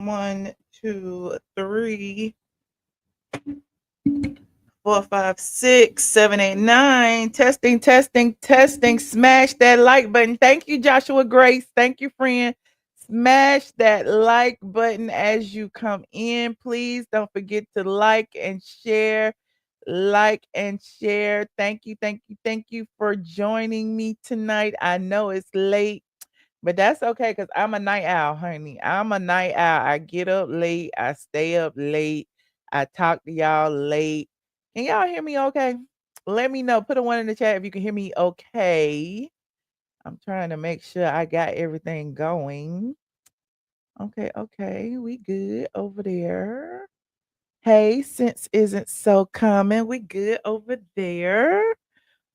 1, 2, 3, 4, 5, 6, 7, 8, 9. Testing, testing, testing. Smash that like button. Thank you, Joshua Grace. Thank you, friend. Smash that like button as you come in. Please don't forget to like and share. Like and share. Thank you, thank you, thank you for joining me tonight. I know it's late. But that's okay because I'm a night owl, honey. I'm a night owl. I get up late. I stay up late. I talk to y'all late. Can y'all hear me okay? Let me know. Put a one in the chat if you can hear me okay. I'm trying to make sure I got everything going. Okay, okay. We good over there. Hey, since isn't so common. We good over there.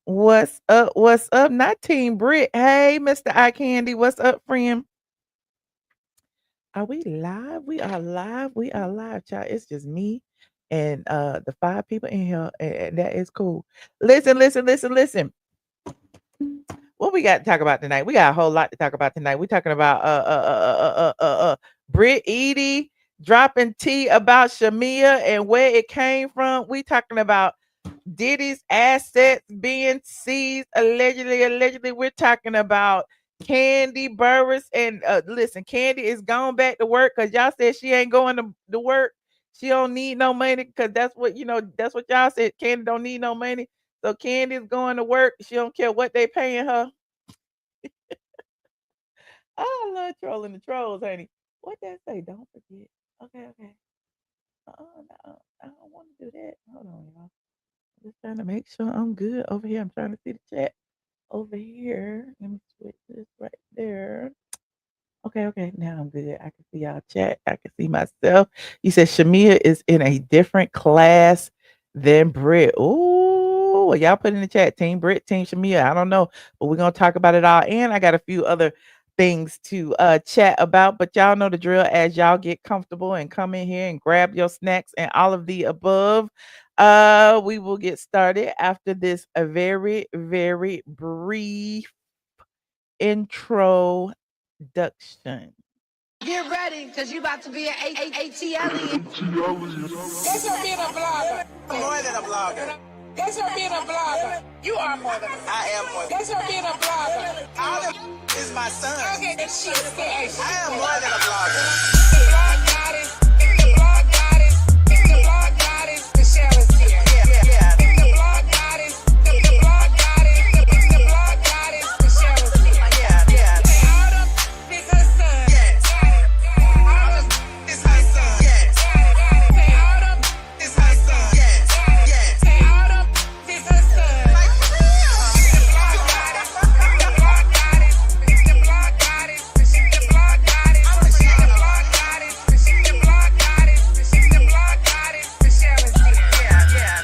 What's up? What's up? Not Team Brit. Hey, Mr. Eye Candy. What's up, friend? Are we live? We are live. We are live, child. It's just me and the 5 people in here, and that is cool. Listen, listen, listen, listen. What we got to talk about tonight? We got a whole lot to talk about tonight. We're talking about Brit Eady dropping tea about Shamea and where it came from. We talking about Diddy's assets being seized allegedly. Allegedly, we're talking about Kandi Burruss. And listen, Kandi is going back to work because y'all said she ain't going to work. She don't need no money because that's what that's what y'all said. Kandi don't need no money. So Kandi is going to work. She don't care what they paying her. I love trolling the trolls, honey. What that say? Don't forget. Okay, okay. No, I don't want to do that. Hold on, y'all. Just trying to make sure I'm good over here. I'm trying to see the chat over here. Let me switch this right there. Okay, okay. Now I'm good. I can see y'all chat. I can see myself. You said Shamea is in a different class than Brit. Ooh, well, y'all put in the chat. Team Brit, Team Shamea. I don't know, but we're gonna talk about it all. And I got a few other things to chat about, but y'all know the drill. As y'all get comfortable and come in here and grab your snacks and all of the above, we will get started after this a very, very brief introduction. Get ready, because you about to be an ATLien. Guess what being a blogger? More than a blogger. Guess what being a blogger? You are more than I am more than Guess what being a blogger? all of is my son. Okay, this shit is I am more than a blogger. the blog goddess. It's the blog goddess. It's the blog goddess. Michelle is here. Yeah. It's the blog goddess. The blog goddess. It's the blog goddess. Michelle is here. Yeah. All them is her son. Yes. All them It's her son. Yes. say all them. It's her son. Yes. Say all them is her son. Like for real. The blog goddess. The blog goddess. It's the blog goddess. The blog goddess. The blog goddess. The blog goddess. The blog goddess. Michelle is here. Yeah.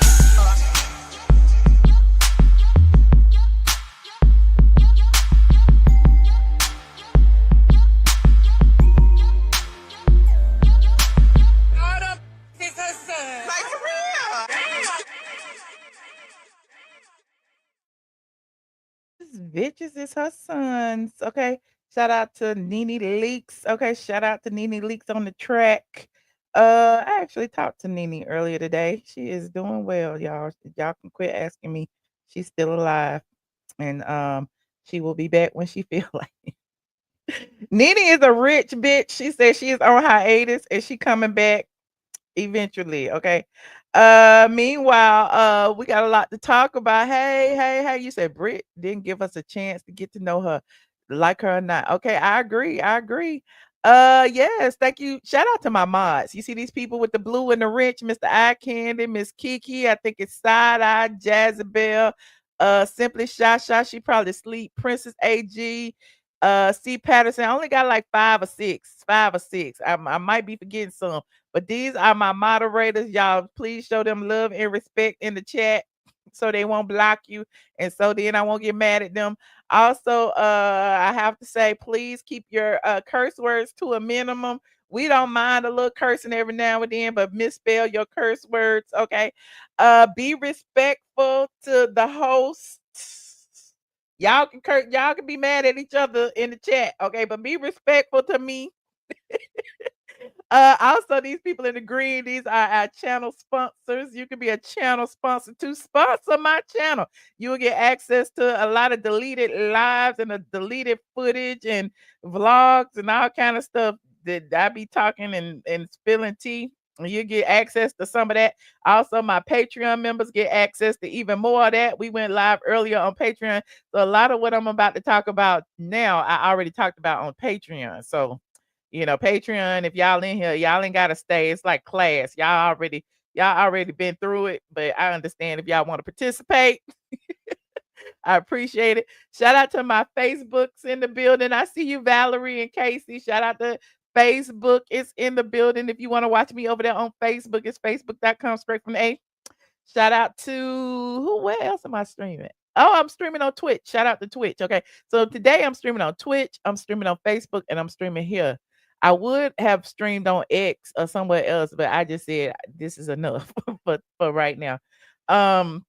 All them is her son. Like for real. Bitches is her sons. Okay. Shout out to Nene Leaks. Okay. Shout out to Nene Leaks on the track. I actually talked to Nene earlier today. She is doing well, y'all. Y'all can quit asking me. She's still alive. And she will be back when she feel like it. Nene is a rich bitch. She said she is on hiatus and she coming back eventually. Okay. Meanwhile, we got a lot to talk about. Hey, you said Brit didn't give us a chance to get to know her, like her or not. Okay, I agree. Yes, thank you. Shout out to my mods. You see these people with the blue and the wrench, Mr. Eye Candy, Miss Kiki, I think it's Side Eye, Jezebel, Simply Shasha, she probably sleep, Princess AG, C Patterson. I only got like five or six. I might be forgetting some. But these are my moderators. Y'all, please show them love and respect in the chat so they won't block you. And so then I won't get mad at them. Also, I have to say, please keep your curse words to a minimum. We don't mind a little cursing every now and then, but misspell your curse words, okay? Be respectful to the host. Y'all can be mad at each other in the chat, okay? But be respectful to me. Also, these people in the green, these are our channel sponsors. You can be a channel sponsor to sponsor my channel. You will get access to a lot of deleted lives and a deleted footage and vlogs and all kind of stuff that I be talking and spilling tea. You get access to some of that. Also, my Patreon members get access to even more of that. We went live earlier on Patreon. So a lot of what I'm about to talk about now, I already talked about on Patreon. So Patreon, if y'all in here, y'all ain't gotta stay. It's like class. Y'all already been through it, but I understand if y'all want to participate. I appreciate it. Shout out to my Facebooks in the building. I see you, Valerie and Casey. Shout out to Facebook. It's in the building. If you want to watch me over there on Facebook, it's facebook.com straight from the A. Shout out to who? Where else am I streaming? Oh, I'm streaming on Twitch. Shout out to Twitch. Okay. So today I'm streaming on Twitch, I'm streaming on Facebook, and I'm streaming here. I would have streamed on X or somewhere else, but I just said this is enough for right now. Um,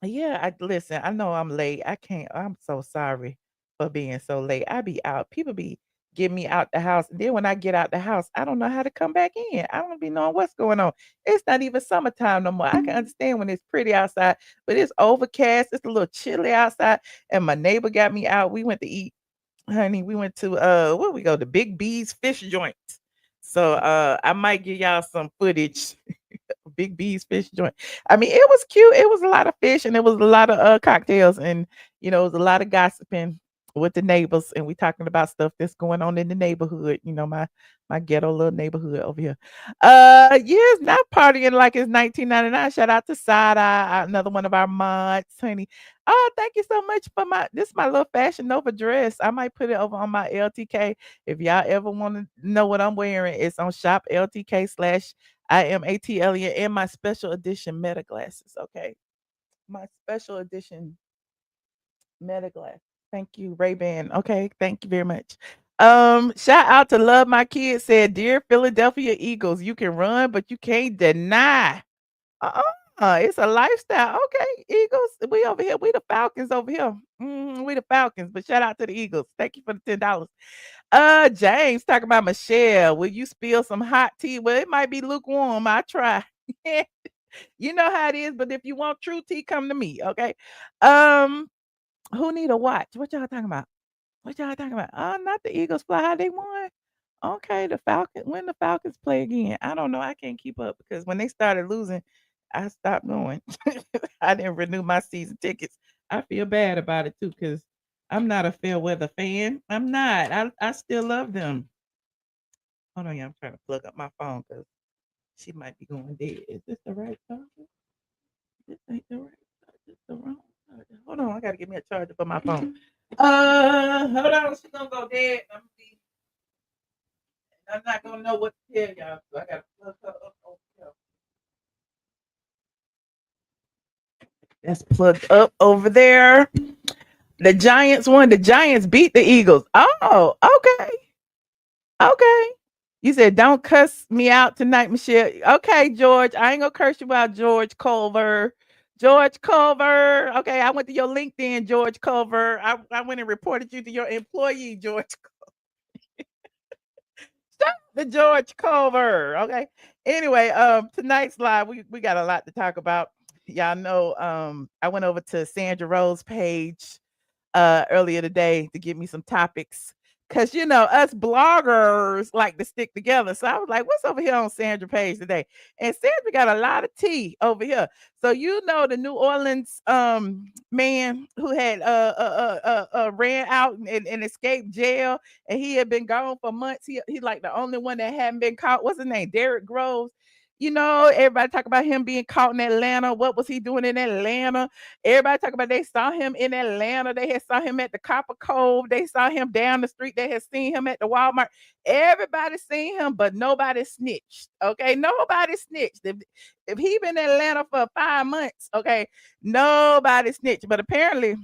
yeah, I listen, I know I'm late. I'm so sorry for being so late. I be out. People be getting me out the house. Then when I get out the house, I don't know how to come back in. I don't be knowing what's going on. It's not even summertime no more. I can understand when it's pretty outside, but it's overcast. It's a little chilly outside. And my neighbor got me out. We went to eat, honey. We went to where we go? The Big B's fish joint. So I might give y'all some footage. Big B's fish joint. I mean, it was cute. It was a lot of fish and it was a lot of cocktails and it was a lot of gossiping with the neighbors and we talking about stuff that's going on in the neighborhood. My ghetto little neighborhood over here. Yeah, it's not partying like it's 1999. Shout out to Side Eye, another one of our mods, honey. Oh, thank you so much for my little Fashion Nova dress. I might put it over on my LTK. If y'all ever want to know what I'm wearing, it's on shop LTK slash I am ATLien and my special edition meta glasses. Okay. My special edition meta glasses. Thank you, Ray-Ban. Okay. Thank you very much. Shout out to Love My Kids said, Dear Philadelphia Eagles, you can run, but you can't deny. It's a lifestyle. Okay, Eagles. We over here. We the Falcons over here. We the Falcons. But shout out to the Eagles. Thank you for the $10. James talking about Michelle. Will you spill some hot tea? Well, it might be lukewarm. I try. You know how it is. But if you want true tea, come to me. Okay. Um, who need a watch? What y'all talking about? What y'all talking about? Not the Eagles fly high. They won. Okay, the Falcons. When the Falcons play again? I don't know. I can't keep up because when they started losing, I stopped going. I didn't renew my season tickets. I feel bad about it too because I'm not a fair weather fan. I'm not. I still love them. Hold on, yeah, I'm trying to plug up my phone because she might be going dead. Is this the right charger? This ain't the right charger. This the wrong charger. Hold on, I gotta get me a charger for my phone. Hold on, she's gonna go dead. I'm not gonna know what to tell y'all, so I gotta plug her up over here. That's plugged up over there. The Giants won. The Giants beat the Eagles. Oh, okay. Okay. You said don't cuss me out tonight, Michelle. Okay, George. I ain't gonna curse you out, George Culver. George Culver. Okay, I went to your LinkedIn, George Culver. I went and reported you to your employee, George. Stop the George Culver. Okay. Anyway, tonight's live, we got a lot to talk about. Y'all know I went over to Sandra Rowe's page earlier today to give me some topics. Cause us bloggers like to stick together. So I was like, what's over here on Sandra page today? And Sandra got a lot of tea over here. So the New Orleans man who had ran out and escaped jail and he had been gone for months. He like the only one that hadn't been caught. What's his name? Derrick Groves. Everybody talk about him being caught in Atlanta. What was he doing in Atlanta? Everybody talk about they saw him in Atlanta. They had saw him at the Copper Cove. They saw him down the street. They had seen him at the Walmart. Everybody seen him, but nobody snitched. Okay, nobody snitched. If he been in Atlanta for 5 months, okay, nobody snitched. But apparently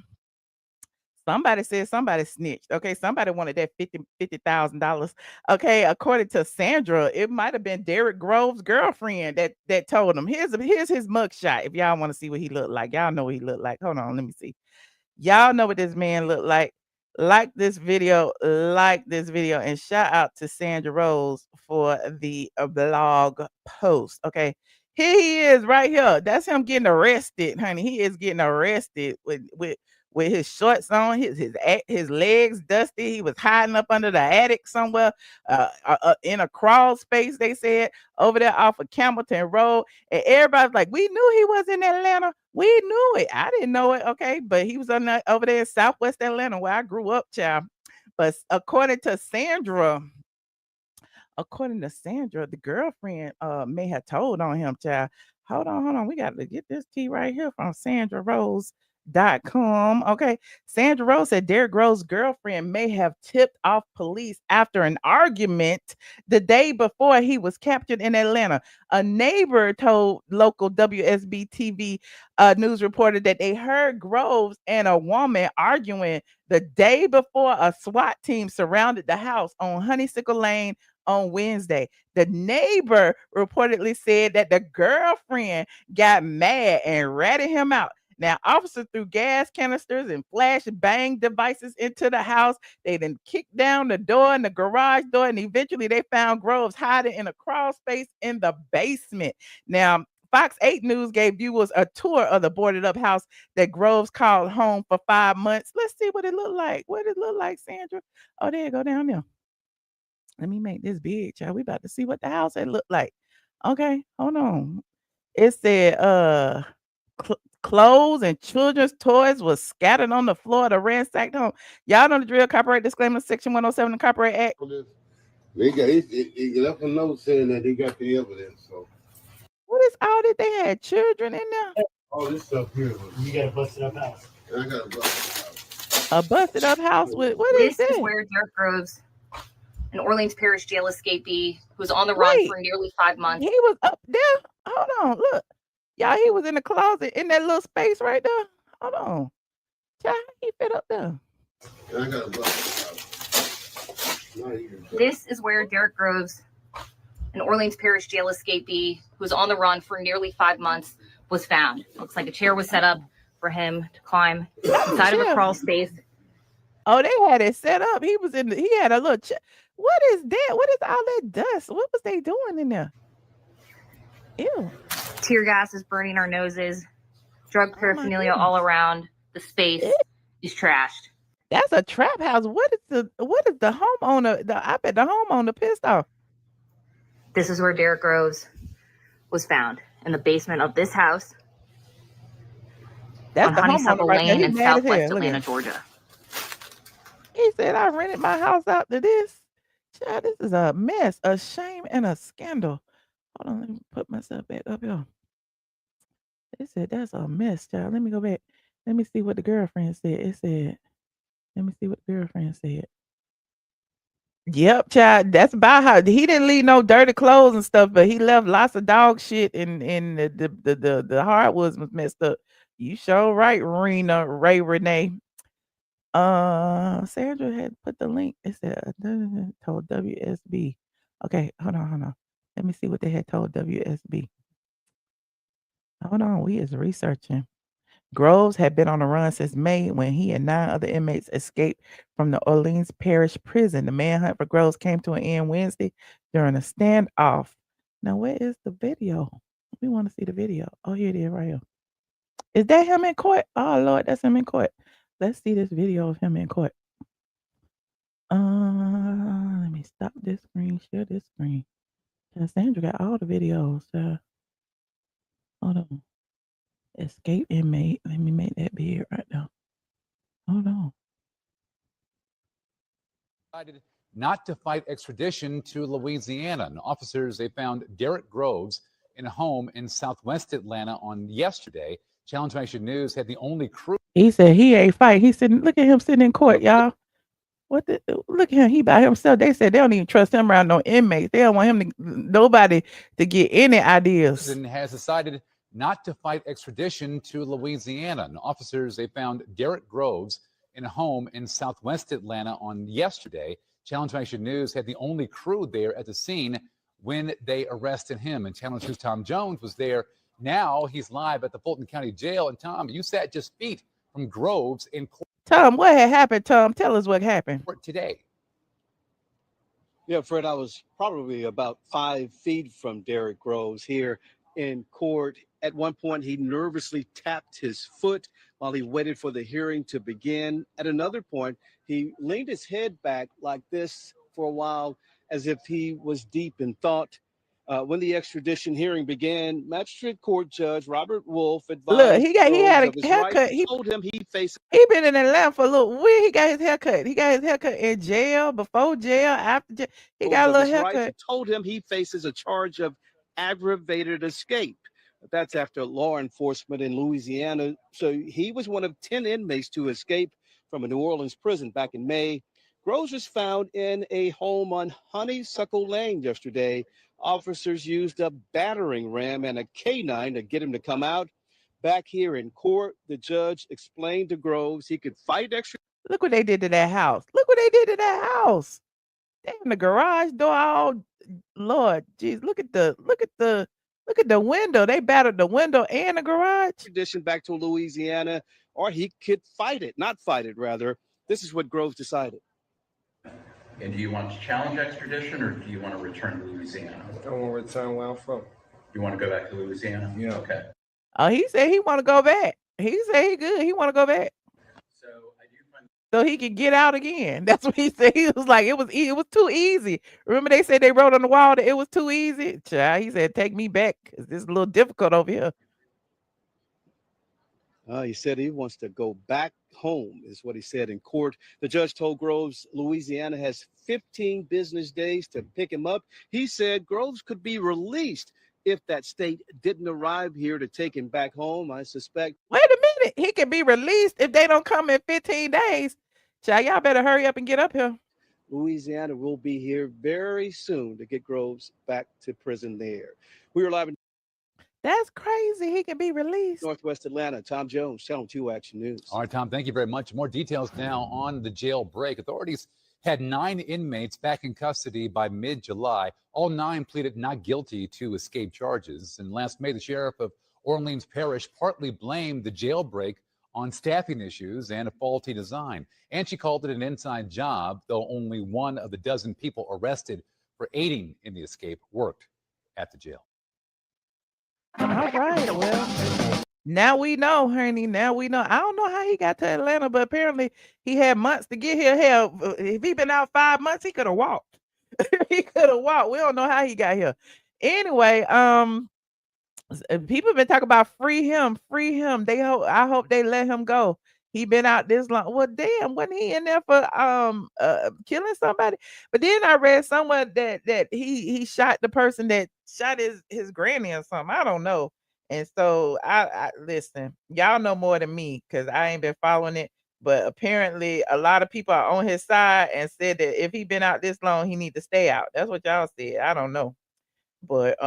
somebody said somebody snitched. Okay, somebody wanted that $50,000. Okay, according to Sandra, it might have been Derrick Groves' girlfriend that told him. Here's his mugshot. If y'all want to see what he looked like, y'all know what he looked like. Hold on, let me see. Y'all know what this man looked like. like this video, and shout out to Sandra Rose for the blog post. Okay, here he is right here. That's him getting arrested, honey. He is getting arrested with his shorts on, his legs dusty. He was hiding up under the attic somewhere, in a crawl space. They said over there off of Campbellton Road, and everybody's like, "We knew he was in Atlanta. We knew it. I didn't know it, okay, but he was over there in Southwest Atlanta where I grew up, child. But according to Sandra, the girlfriend may have told on him, child. Hold on. We got to get this tea right here from SandraRose.com. Okay. Sandra Rose said Derrick Groves' girlfriend may have tipped off police after an argument the day before he was captured in Atlanta. A neighbor told local WSB TV news reporter that they heard Groves and a woman arguing the day before a SWAT team surrounded the house on Honeysuckle Lane on Wednesday. The neighbor reportedly said that the girlfriend got mad and ratted him out. Now, officers threw gas canisters and flash bang devices into the house. They then kicked down the door and the garage door, and eventually they found Groves hiding in a crawl space in the basement. Now, Fox 8 News gave viewers a tour of the boarded up house that Groves called home for 5 months. Let's see what it looked like. What did it look like, Sandra? Oh, there you go down there. Let me make this big, child. We about to see what the house had looked like. Okay, hold on. It said clothes and children's toys was scattered on the floor of the ransacked home. Y'all know the drill. Copyright disclaimer, Section 107 of the Copyright Act. They got it left a note saying that they got the evidence. So what is all that? They had children in there. All this stuff here. You got a busted up house. I got a busted house. A busted up house with what is This this? is where Derrick Groves, an Orleans Parish jail escapee who was on the run for nearly 5 months. He was up there. Hold on, look. Y'all, he was in the closet in that little space right there. Hold on. Child, he fit up there. I got a busted house. This is where Derrick Groves, an Orleans Parish jail escapee who was on the run for nearly 5 months, was found. Looks like a chair was set up for him to climb inside of a crawl space. Oh, they had it set up. He had a little what is that? What is all that dust? What was they doing in there? Ew. Tear gas is burning our noses. Drug paraphernalia all around. The space is trashed. That's a trap house. What is the homeowner? I bet the homeowner pissed off. This is where Derrick Groves was found, in the basement of this house. That's on the Honeysuckle homeowner right there. Lane He in mad as hell. Southwest Look at Atlanta, him. Georgia. He said, I rented my house out to this. Child, this is a mess, a shame, and a scandal. Hold on, let me put myself back up here. They said, that's a mess, child. Let me go back. Let me see what the girlfriend said. It said, let me see what the girlfriend said. Yep, child. That's about how he didn't leave no dirty clothes and stuff, but he left lots of dog shit and the hardwoods was messed up. You sure right, Ray Renee. Sandra had put the link. It said told WSB. Okay, hold on. Let me see what they had told WSB. Hold on, we is researching. Groves had been on the run since May when he and 9 other inmates escaped from the Orleans Parish prison. The manhunt for Groves came to an end Wednesday during a standoff. Now, where is the video? We want to see the video. Oh, here it is right here. Is that him in court? Oh, Lord, that's him in court. Let's see this video of him in court. Let me stop this screen, share this screen. Sandra got all the videos. Hold on. Escape inmate. Let me make that big right now. Hold on. Decided not to fight extradition to Louisiana. And officers, they found Derrick Groves in a home in Southwest Atlanta on yesterday. Challenge Nation News had the only crew. He said he ain't fight. He sitting. Look at him sitting in court, y'all. Look at him. He by himself. They said they don't even trust him around no inmates. They don't want him nobody to get any ideas. And has decided not to fight extradition to Louisiana. And officers, they found Derrick Groves in a home in Southwest Atlanta on yesterday. Challenge Nation News had the only crew there at the scene when they arrested him. And Challenge News' Tom Jones was there. Now he's live at the Fulton County Jail. And Tom, you sat just feet from Groves in court. Tom, what had happened, Tom? Tell us what happened. Court today. Yeah, Fred, I was probably about 5 feet from Derrick Groves here in court. At one point, he nervously tapped his foot while he waited for the hearing to begin. At another point, he leaned his head back like this for a while, as if he was deep in thought. When the extradition hearing began, Magistrate Court Judge Robert Wolf Look, advised he Groves had of a his rights haircut. and told him he faced He been in Atlanta for a little. Where he got his haircut? He got his haircut in jail, before jail, after jail. He got a of little his rights haircut. and told him he faces a charge of aggravated escape. That's after law enforcement in Louisiana. So he was one of 10 inmates to escape from a New Orleans prison back in May. Groves was found in a home on Honeysuckle Lane yesterday. Officers used a battering ram and a canine to get him to come out. Back here in court, the judge explained to Groves he could fight extra. Look what they did to that house. Look what they did to that house. Damn, the garage door all, Lord, jeez, look at the window. They battered the window and the garage. Extradition back to Louisiana, or he could not fight it, rather. This is what Groves decided. And do you want to challenge extradition, or do you want to return to Louisiana? I want to return where I'm from. You want to go back to Louisiana? Yeah. Okay. Oh, he said he want to go back. He said he good. He want to go back So I do find so he can get out again. That's what he said. He was like, it was too easy. Remember they said they wrote on the wall that it was too easy? Child, he said, take me back, because this is a little difficult over here. He said he wants to go back home, is what he said in court. The judge told Groves Louisiana has 15 business days to pick him up. He said Groves could be released if that state didn't arrive here to take him back home. I suspect. Wait a minute. He can be released if they don't come in 15 days. Child, y'all better hurry up and get up here. Louisiana will be here very soon to get Groves back to prison there. We are live in That's crazy. He can be released. Northwest Atlanta. Tom Jones, Channel 2 Action News. All right, Tom, thank you very much. More details now on the jailbreak. Authorities had 9 inmates back in custody by mid-July. All 9 pleaded not guilty to escape charges. And last May, the sheriff of Orleans Parish partly blamed the jailbreak on staffing issues and a faulty design. And she called it an inside job, though only one of the dozen people arrested for aiding in the escape worked at the jail. All right. Well, now we know, honey. Now we know. I don't know how he got to Atlanta, but apparently he had months to get here. Hell, if he been out 5 months, he could have walked. He could have walked. We don't know how he got here. Anyway, people been talking about free him. I hope they let him go. He been out this long. Well, damn, wasn't he in there for killing somebody? But then I read somewhere that he shot the person that shot his granny or something. I don't know. And so I listen, y'all know more than me because I ain't been following it. But apparently a lot of people are on his side and said that if he been out this long, he need to stay out. That's what y'all said. I don't know. But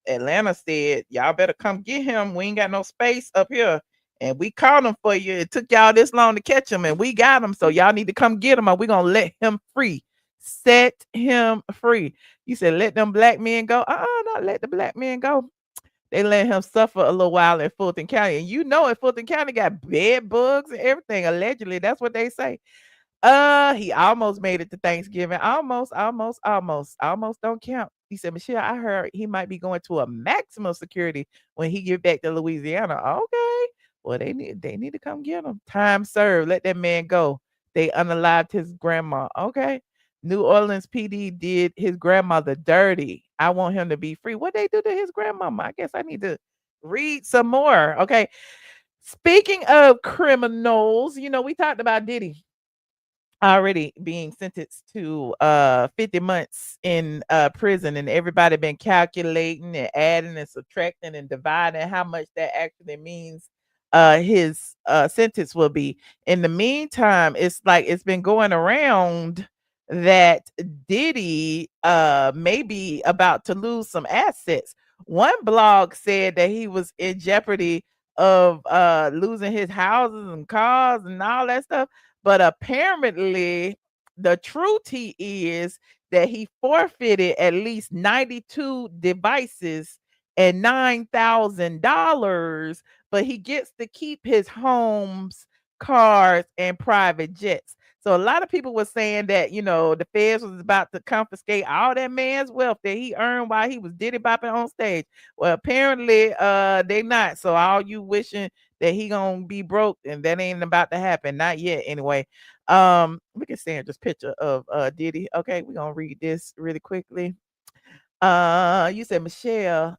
Atlanta said, y'all better come get him. We ain't got no space up here. And we caught him for you. It took y'all this long to catch him, and we got him. So y'all need to come get him, or we're gonna let him free. Set him free. You said let them black men go. Not let the black men go. They let him suffer a little while in Fulton County. And you know, Fulton County got bed bugs and everything. Allegedly, that's what they say. He almost made it to Thanksgiving. Almost don't count. He said, Michelle, I heard he might be going to a maximum security when he get back to Louisiana. Okay. Well, they need to come get him. Time served. Let that man go. They unalived his grandma. Okay. New Orleans PD did his grandmother dirty. I want him to be free. What they do to his grandmama? I guess I need to read some more. Okay. Speaking of criminals, we talked about Diddy already being sentenced to 50 months in prison, and everybody been calculating and adding and subtracting and dividing how much that actually means his sentence will be. In the meantime, it's been going around that Diddy may be about to lose some assets. One blog said that he was in jeopardy of losing his houses and cars and all that stuff. But apparently, the truth is that he forfeited at least 92 devices and $9,000, but he gets to keep his home's cars, and private jets. So a lot of people were saying that, the feds was about to confiscate all that man's wealth that he earned while he was diddy bopping on stage. Well, apparently they not. So all you wishing that he gonna be broke, and that ain't about to happen. Not yet anyway. Look at Sandra's picture of Diddy. Okay, we're gonna read this really quickly. You said Michelle,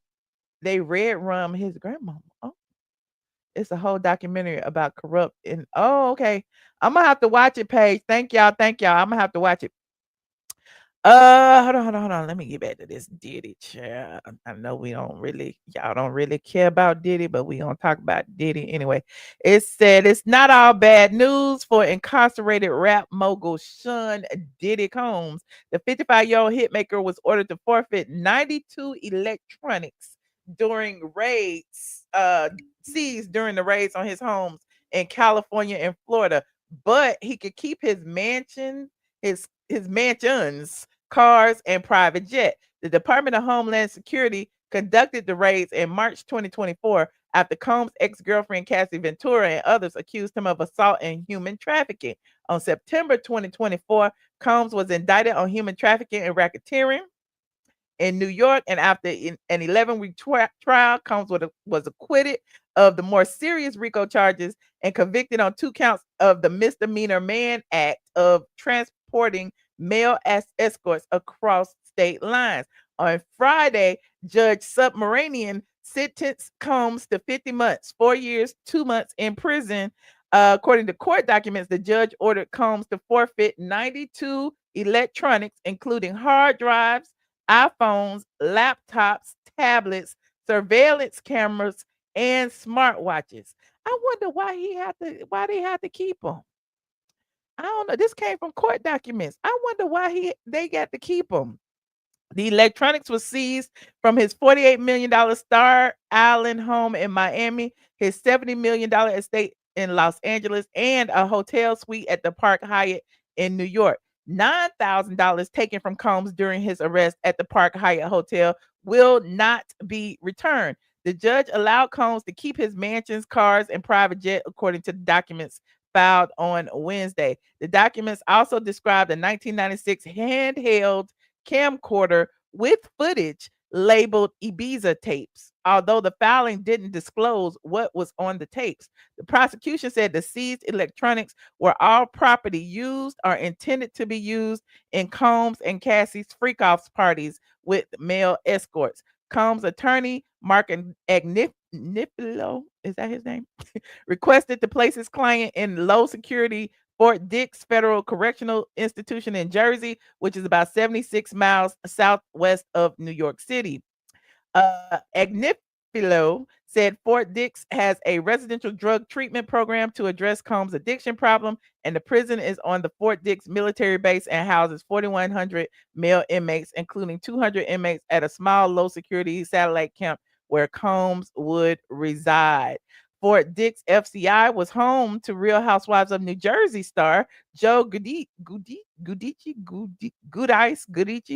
they red rum his grandmama. Oh, it's a whole documentary about corrupt and oh, okay. I'm gonna have to watch it, Paige. Thank y'all. Thank y'all. I'm gonna have to watch it. Hold on. Let me get back to this Diddy child. I know y'all don't really care about Diddy, but we gonna talk about Diddy anyway. It said it's not all bad news for incarcerated rap mogul Sean Diddy Combs. The 55-year-old hitmaker was ordered to forfeit 92 electronics during raids, seized during the raids on his homes in California and Florida, but he could keep his mansions, cars, and private jet. The Department of Homeland Security conducted the raids in March 2024 after Combs' ex-girlfriend Cassie Ventura and others accused him of assault and human trafficking. On September 2024, Combs was indicted on human trafficking and racketeering in New York, and after an 11-week trial, Combs was acquitted of the more serious RICO charges and convicted on 2 counts of the misdemeanor Mann Act of transporting male escorts across state lines. On Friday, Judge Submaranian sentenced Combs to 50 months, 4 years, 2 months in prison. According to court documents, the judge ordered Combs to forfeit 92 electronics, including hard drives, iPhones, laptops, tablets, surveillance cameras, and smartwatches. I wonder why they had to keep them. I don't know. This came from court documents. I wonder why they got to keep them. The electronics was seized from his $48 million Star Island home in Miami, his $70 million estate in Los Angeles, and a hotel suite at the Park Hyatt in New York. $9,000 taken from Combs during his arrest at the Park Hyatt Hotel will not be returned. The judge allowed Combs to keep his mansions, cars, and private jet, according to the documents filed on Wednesday. The documents also described a 1996 handheld camcorder with footage labeled Ibiza tapes, although the filing didn't disclose what was on the tapes. The prosecution said the seized electronics were all property used or intended to be used in Combs and Cassie's freak-offs parties with male escorts. Combs' attorney, Mark Agnifilo, is that his name? Requested to place his client in low security Fort Dix Federal Correctional Institution in Jersey, which is about 76 miles southwest of New York City. Agnifilo said Fort Dix has a residential drug treatment program to address Combs' addiction problem, and the prison is on the Fort Dix military base and houses 4,100 male inmates, including 200 inmates at a small low-security satellite camp where Combs would reside. Fort Dix FCI was home to Real Housewives of New Jersey star Joe Gudici,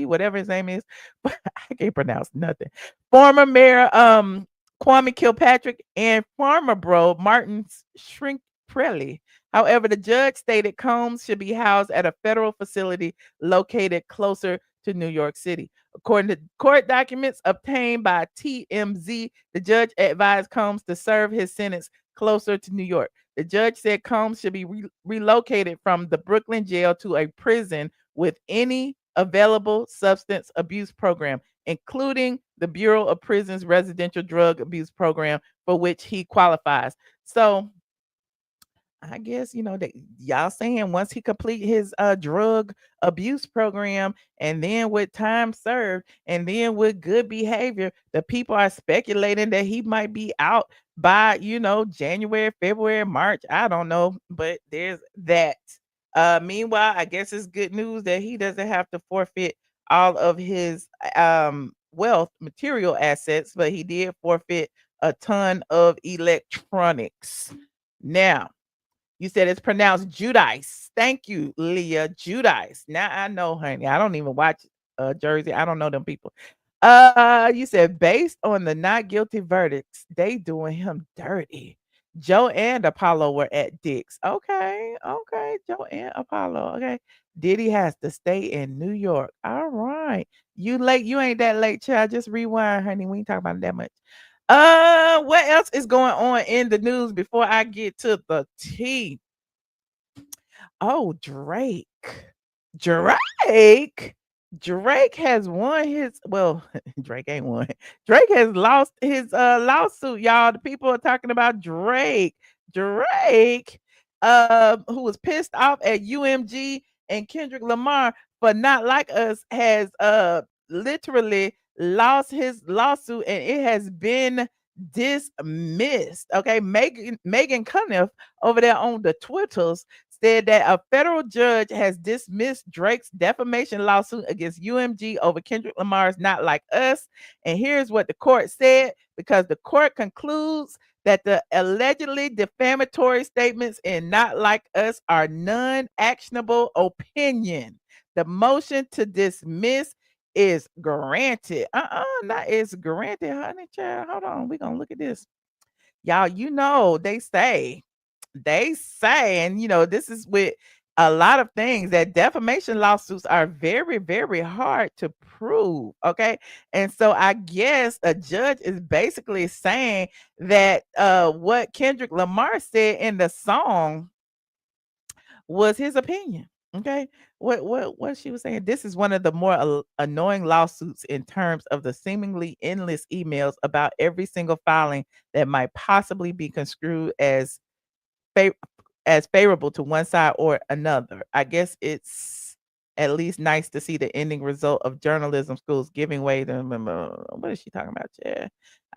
whatever his name is, but I can't pronounce nothing. Former Mayor Kwame Kilpatrick and former bro Martin Shrink Prelly. However, the judge stated Combs should be housed at a federal facility located closer to New York City. According to court documents obtained by TMZ, the judge advised Combs to serve his sentence closer to New York. The judge said Combs should be relocated from the Brooklyn jail to a prison with any available substance abuse program, including the Bureau of Prisons Residential Drug Abuse Program, for which he qualifies. So I guess that y'all saying once he complete his drug abuse program, and then with time served, and then with good behavior, the people are speculating that he might be out by January, February, March. I don't know, but there's that. Meanwhile, I guess it's good news that he doesn't have to forfeit all of his wealth, material assets, but he did forfeit a ton of electronics. Now, you said it's pronounced Judice. Thank you, Leah. Judice. Now I know, honey. I don't even watch Jersey. I don't know them people. You said based on the not guilty verdicts, they doing him dirty. Joe and Apollo were at Dick's. Okay, okay. Joe and Apollo. Okay. Diddy has to stay in New York. All right. You late. You ain't that late, child. Just rewind, honey. We ain't talking about it that much. What else is going on in the news before I get to the tea? Oh, Drake. Drake. Drake has won his Drake ain't won. Drake has lost his lawsuit, y'all. The people are talking about Drake. Drake, who was pissed off at UMG and Kendrick Lamar for not like us, has literally lost his lawsuit and it has been dismissed. Okay, Megan Cunniff over there on the Twitters said that a federal judge has dismissed Drake's defamation lawsuit against UMG over Kendrick Lamar's Not Like Us. And here's what the court said, because the court concludes that the allegedly defamatory statements in Not Like Us are non-actionable opinion. The motion to dismiss is granted. Not is granted, honey child. Hold on, we're gonna look at this. Y'all, they say, and this is with a lot of things, that defamation lawsuits are very, very hard to prove. Okay. And so I guess a judge is basically saying that what Kendrick Lamar said in the song was his opinion. Okay. What she was saying. This is one of the more annoying lawsuits in terms of the seemingly endless emails about every single filing that might possibly be construed fa- as favorable to one side or another. I guess it's at least nice to see the ending result of journalism schools giving way to what is she talking about? Yeah.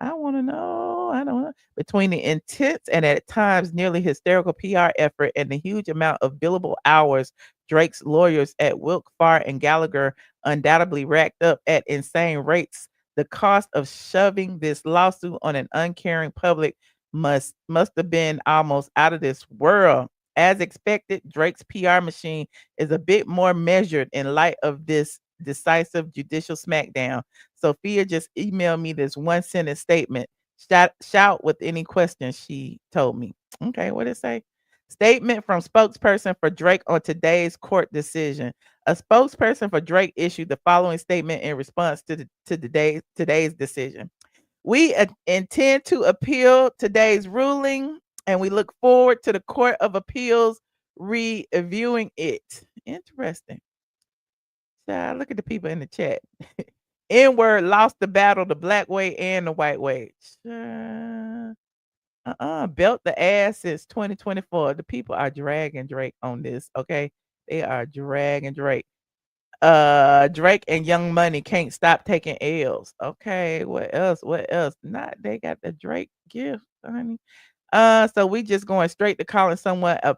I want to know. I don't know. Between the intense and at times nearly hysterical PR effort and the huge amount of billable hours Drake's lawyers at Wilk, Farr, and Gallagher undoubtedly racked up at insane rates, the cost of shoving this lawsuit on an uncaring public must have been almost out of this world. As expected, Drake's PR machine is a bit more measured in light of this decisive judicial smackdown. Sophia just emailed me this one sentence statement. Shout with any questions, she told me. Okay, what did it say? Statement from spokesperson for Drake on today's court decision. A spokesperson for Drake issued the following statement in response to today's decision. We intend to appeal today's ruling, and we look forward to the Court of Appeals reviewing it. Interesting. Child, look at the people in the chat. N-word lost the battle the black way and the white way. Belt the ass since 2024. The people are dragging Drake on this, okay? They are dragging Drake. Drake and Young Money can't stop taking L's. Okay, what else? What else? Not they got the Drake gift, honey. So we just going straight to calling someone a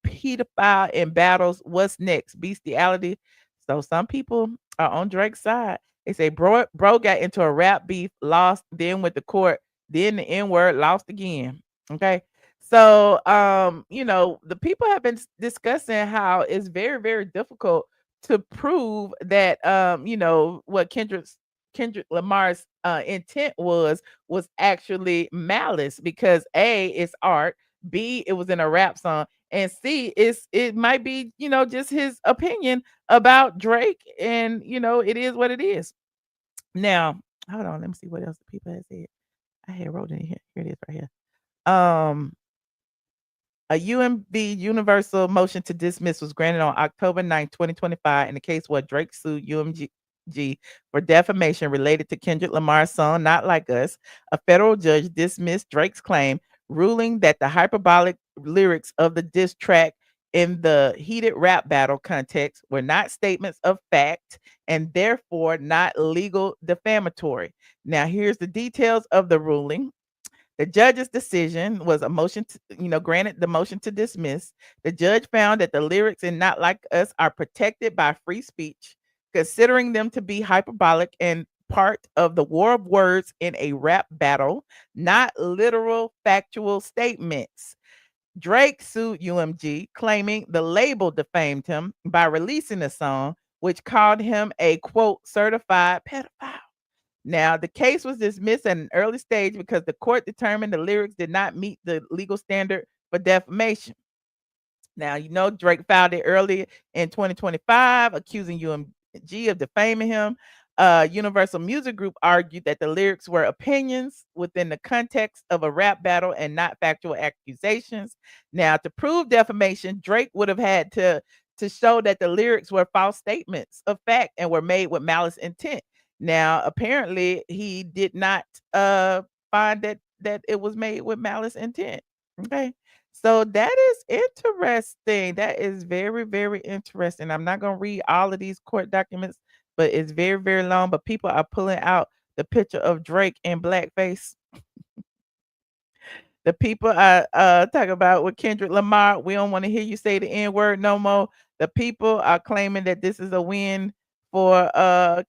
pedophile in battles. What's next? Bestiality. So some people are on Drake's side. They say bro got into a rap beef, lost, then with the court, then the N-word, lost again. Okay. So the people have been discussing how it's very, very difficult to prove that what Kendrick Lamar's intent was actually malice, because A, it's art, B, it was in a rap song, and C, it might be just his opinion about Drake, and it is what it is. Now, hold on, let me see what else the people have said. I had wrote it in here. Here it is right here. A UMB universal motion to dismiss was granted on October 9, 2025 in the case where Drake sued UMG for defamation related to Kendrick Lamar's song Not Like Us. A federal judge dismissed Drake's claim, ruling that the hyperbolic lyrics of the diss track in the heated rap battle context were not statements of fact and therefore not legal defamatory. Now, here's the details of the ruling. The judge's decision was a motion to, granted the motion to dismiss. The judge found that the lyrics in Not Like Us are protected by free speech, considering them to be hyperbolic and part of the war of words in a rap battle, not literal factual statements. Drake sued UMG, claiming the label defamed him by releasing a song which called him a quote certified pedophile. Now, the case was dismissed at an early stage because the court determined the lyrics did not meet the legal standard for defamation. Now, Drake filed it early in 2025, accusing UMG of defaming him. Universal Music Group argued that the lyrics were opinions within the context of a rap battle and not factual accusations. Now, to prove defamation, Drake would have had to show that the lyrics were false statements of fact and were made with malice intent. Now, apparently, he did not find that it was made with malice intent. Okay. So that is interesting. That is very, very interesting. I'm not going to read all of these court documents, but it's very, very long. But people are pulling out the picture of Drake in blackface. The people are talking about with Kendrick Lamar. We don't want to hear you say the N word no more. The people are claiming that this is a win for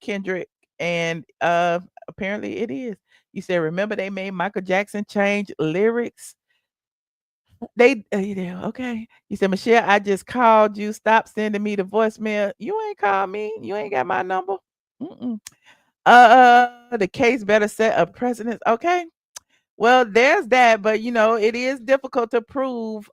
Kendrick, and apparently it is. You said, remember they made Michael Jackson change lyrics. They okay. You said, Michelle, I just called you. Stop sending me the voicemail. You ain't called me. You ain't got my number. Mm-mm. The case better set a precedent. Okay. Well, there's that, but it is difficult to prove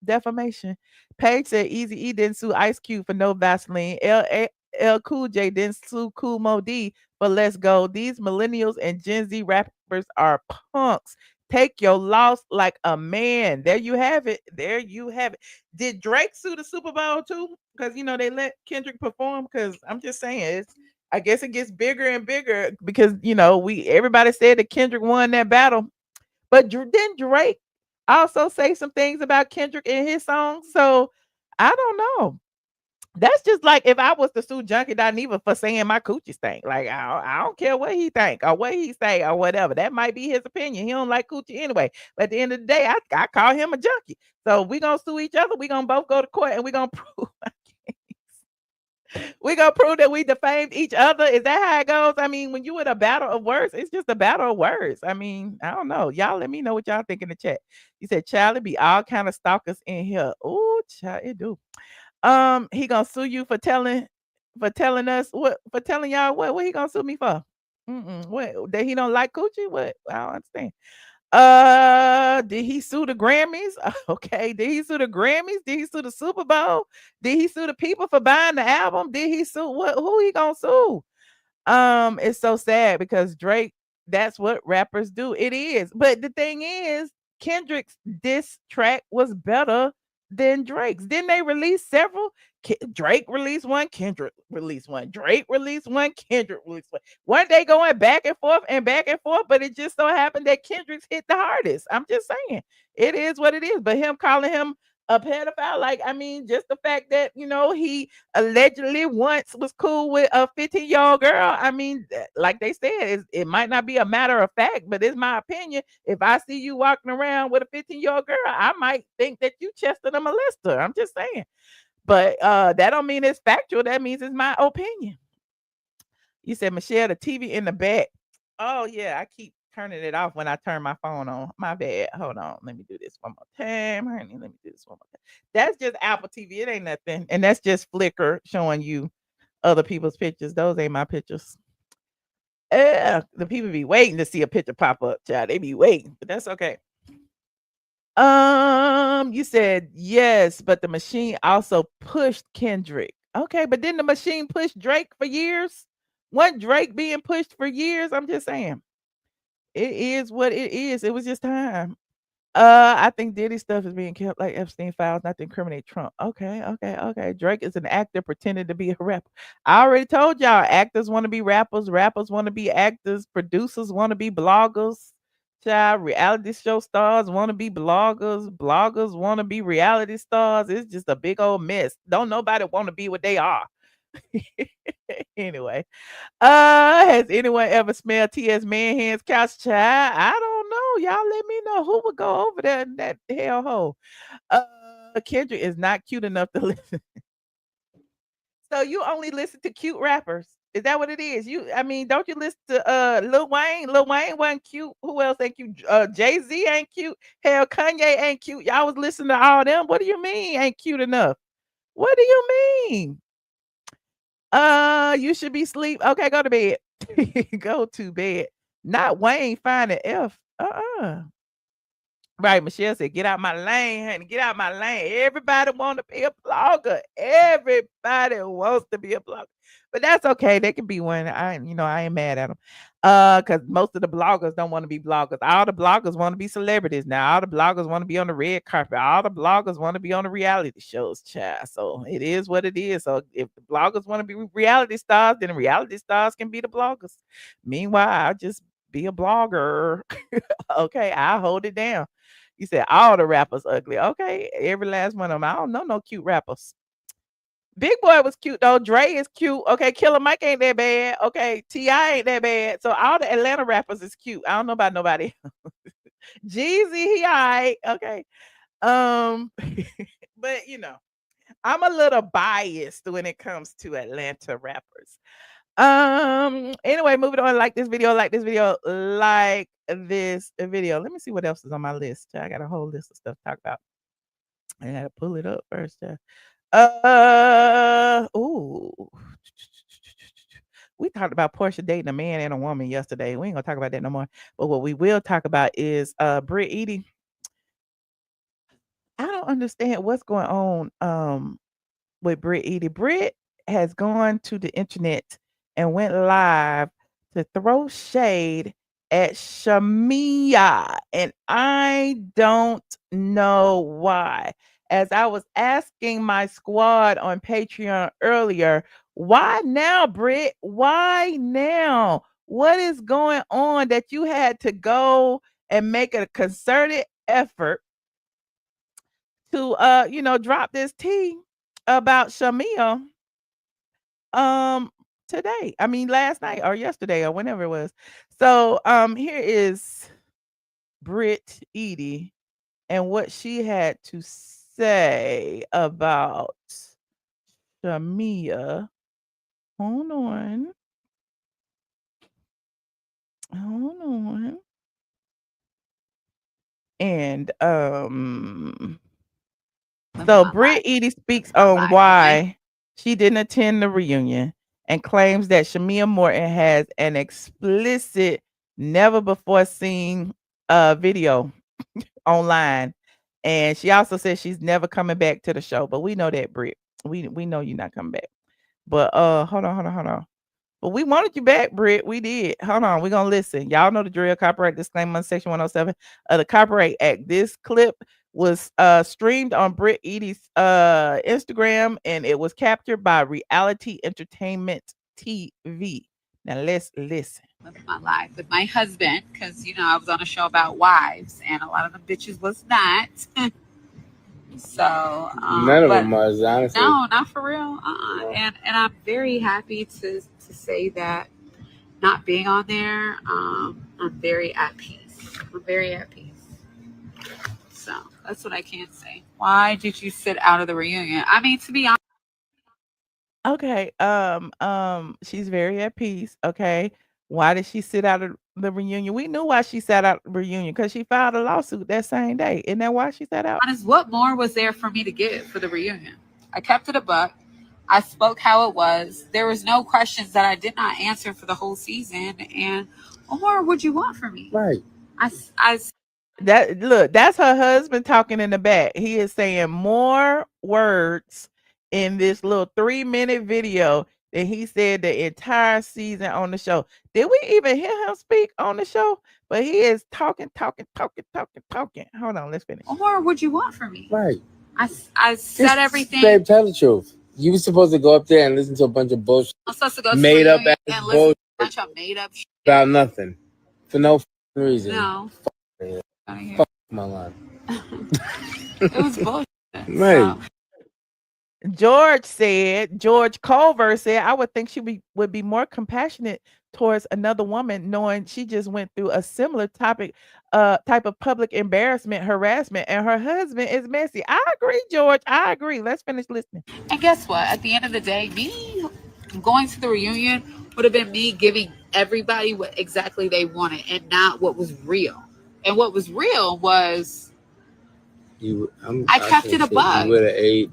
defamation. Paige said Easy E didn't sue Ice Cube for no Vaseline. L Cool J didn't sue Cool Mo D for Let's Go. These millennials and Gen Z rappers are punks. Take your loss like a man. There you have it. There you have it. Did Drake sue the Super Bowl too? Because they let Kendrick perform. Because I'm just saying, I guess it gets bigger and bigger because everybody said that Kendrick won that battle, but didn't Drake also say some things about Kendrick in his song? So I don't know. That's just like if I was to sue Junkie Dineva for saying my coochie stink. Like I don't care what he think or what he say or whatever. That might be his opinion. He don't like coochie anyway. But at the end of the day, I call him a junkie. So we gonna sue each other. We gonna both go to court and we gonna prove. We gonna prove that we defamed each other. Is that how it goes? I mean, when you in a battle of words, it's just a battle of words. I mean, I don't know. Y'all let me know what y'all think in the chat. You said, Charlie, be all kind of stalkers in here. Oh, child, it do. He gonna sue you for telling us what, for telling y'all what he gonna sue me for? What, that he don't like coochie? What? I don't understand. Did he sue the Grammys? Okay. Did he sue the Grammys? Did he sue the Super Bowl? Did he sue the people for buying the album? Did he sue what? Who he gonna sue? It's so sad because Drake, that's what rappers do. It is. But the thing is, Kendrick's diss track was better than Drake's. Didn't they release several? Drake released one, Kendrick released one, Drake released one, Kendrick released one. One day going back and forth, but it just so happened that Kendrick's hit the hardest. I'm just saying, it is what it is. But him calling him a pedophile, like, I mean, just the fact that he allegedly once was cool with a 15-year-old girl. I mean, like they said, it might not be a matter of fact, but it's my opinion. If I see you walking around with a 15-year-old girl, I might think that you chested a molester. I'm just saying. But that don't mean it's factual. That means it's my opinion. You said, Michelle, the TV in the back. Oh, yeah. I keep turning it off when I turn my phone on. My bad. Hold on. Let me do this one more time. Honey, let me do this one more time. That's just Apple TV. It ain't nothing. And that's just Flickr showing you other people's pictures. Those ain't my pictures. Yeah, the people be waiting to see a picture pop up, child. They be waiting, but that's okay. You said yes, but the machine also pushed Kendrick. Okay, but didn't the machine push Drake for years? Wasn't Drake being pushed for years? I'm just saying. It is what it is. It was just time. I think Diddy stuff is being kept like Epstein files, not to incriminate Trump. Okay. Drake is an actor pretending to be a rapper. I already told y'all, actors want to be rappers, rappers want to be actors, producers want to be bloggers. Child, reality show stars want to be bloggers, bloggers want to be reality stars. It's just a big old mess. Don't nobody want to be what they are. Anyway, has anyone ever smelled T.S. Manhand's couch? Child, I don't know. Y'all let me know who would go over there in that hellhole. Kendrick is not cute enough to listen. So you only listen to cute rappers. Is that what it is? I mean, don't you listen to Lil Wayne? Lil Wayne wasn't cute. Who else ain't cute? Jay-Z ain't cute. Hell, Kanye ain't cute. Y'all was listening to all them. What do you mean ain't cute enough? What do you mean? You should be asleep. Okay, go to bed. Go to bed. Not Wayne finding F. Right, Michelle said, "Get out my lane, honey. Get out my lane." Everybody want to be a blogger. Everybody wants to be a blogger, but that's okay. They can be one. I ain't mad at them. Because most of the bloggers don't want to be bloggers. All the bloggers want to be celebrities now. All the bloggers want to be on the red carpet. All the bloggers want to be on the reality shows, child. So it is what it is. So if the bloggers want to be reality stars, then the reality stars can be the bloggers. Meanwhile, I'll just be a blogger. Okay, I'll hold it down. You said all the rappers ugly. Okay, every last one of them. I don't know no cute rappers. Big Boy was cute though. Dre is cute. Okay, Killer Mike ain't that bad. Okay, T.I. ain't that bad. So all the Atlanta rappers is cute. I don't know about nobody. Jeezy, he all right. Okay. But I'm a little biased when it comes to Atlanta rappers. Anyway, moving on. Like this video. Let me see what else is on my list. I got a whole list of stuff to talk about. I gotta pull it up first. Ooh. We talked about Porsha dating a man and a woman yesterday. We ain't gonna talk about that no more. But what we will talk about is Brit Eady. I don't understand what's going on with Brit Eady. Brit has gone to the internet and went live to throw shade at Shamea, and I don't know why. As I was asking my squad on Patreon earlier, why now, Brit? Why now? What is going on that you had to go and make a concerted effort to drop this tea about Shamea today? I mean last night or yesterday or whenever it was. So here is Brit Eady and what she had to say about Shamea. Hold on. And so Brit Eady speaks on why she didn't attend the reunion and claims that Shamea Morton has an explicit, never before seen video online. And she also says she's never coming back to the show. But we know that, Brit. We know you're not coming back. But hold on. But we wanted you back, Brit. We did. Hold on. We're gonna listen. Y'all know the drill. Copyright disclaimer on section 107 of the Copyright Act. This clip was streamed on Brit Eady's Instagram, and it was captured by Reality Entertainment TV. Now let's listen. My life with my husband, because I was on a show about wives, and a lot of the bitches was not. So none of them was, honestly. No, not for real. No. And I'm very happy to say that not being on there, I'm very at peace. I'm very at peace. So that's what I can say. Why did you sit out of the reunion? I mean, to be honest. Okay. She's very at peace. Okay. Why did she sit out of the reunion? We knew why she sat out of the reunion, because she filed a lawsuit that same day. Isn't that why she sat out? What more was there for me to give for the reunion? I kept it a buck. I spoke how it was. There was no questions that I did not answer for the whole season. And what more would you want from me? Right. That's her husband talking in the back. He is saying more words in this little 3-minute video than he said the entire season on the show. Did we even hear him speak on the show? But he is talking. Hold on, let's finish. What more would you want from me? Right. I said everything. Babe, tell the truth. You were supposed to go up there and listen to a bunch of bullshit. I'm supposed to go made up and listen to a bunch of made up shit about nothing for no reason. No. Fuck my life. It was bullshit. Right. George Culver said, I would think she would be more compassionate towards another woman, knowing she just went through a similar type of public embarrassment, harassment, and her husband is messy. I agree, George. I agree. Let's finish listening. And guess what? At the end of the day, me going to the reunion would have been me giving everybody what exactly they wanted and not what was real. And what was real was I kept it a buck. You would have ate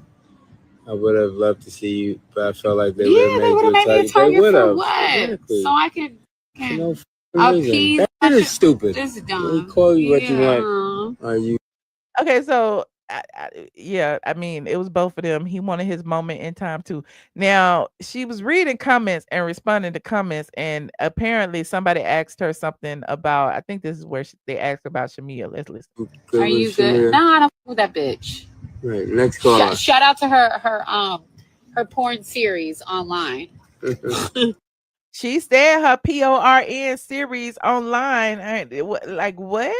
I would have loved to see you, but I felt like they Yeah, would they have would have made made you me a a target. They target would for have. what? Exactly. So I can For no reason. appease. That is stupid. This They dumb. call you what you Yeah. want. Are you? Okay, so yeah, I mean, it was both of them. He wanted his moment in time too. Now, she was reading comments and responding to comments, and apparently somebody asked her something about. I think this is where they asked about Shamea. Let's listen. Good Are with you good? Shamea? No, I don't f- with that bitch. Right. Next caller. Shout out to her porn series online. She said her PORN series online. Like what?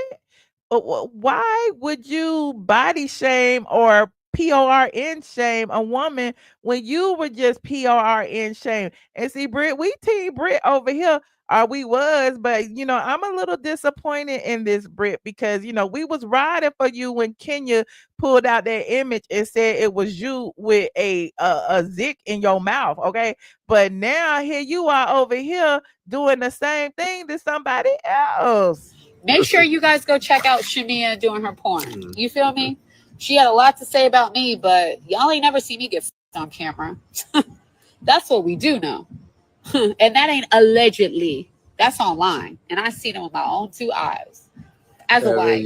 Why would you body shame or PORN shame a woman when you were just PORN shame? And see, Brit, we team Brit over here. We was, but I'm a little disappointed in this, Brit, because we was riding for you when Kenya pulled out that image and said it was you with a zick in your mouth, okay? But now here you are over here doing the same thing to somebody else. Make sure you guys go check out Shamea doing her porn. You feel me? She had a lot to say about me, but y'all ain't never see me get f***ed on camera. That's what we do know. And that ain't allegedly. That's online. And I seen it with my own two eyes. As a wife.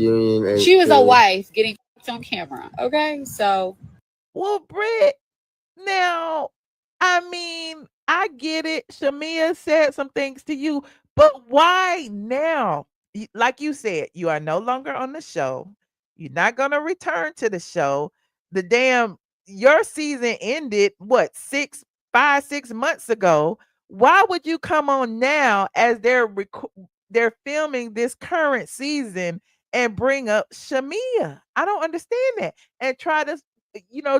She was a wife getting f***ed on camera. Okay? So. Well, Britt, now, I mean, I get it. Shamea said some things to you, but why now? Like you said, you are no longer on the show. You're not going to return to the show. Your season ended, what, 6 months ago. Why would you come on now as they're filming this current season and bring up Shamea? I don't understand that. And try to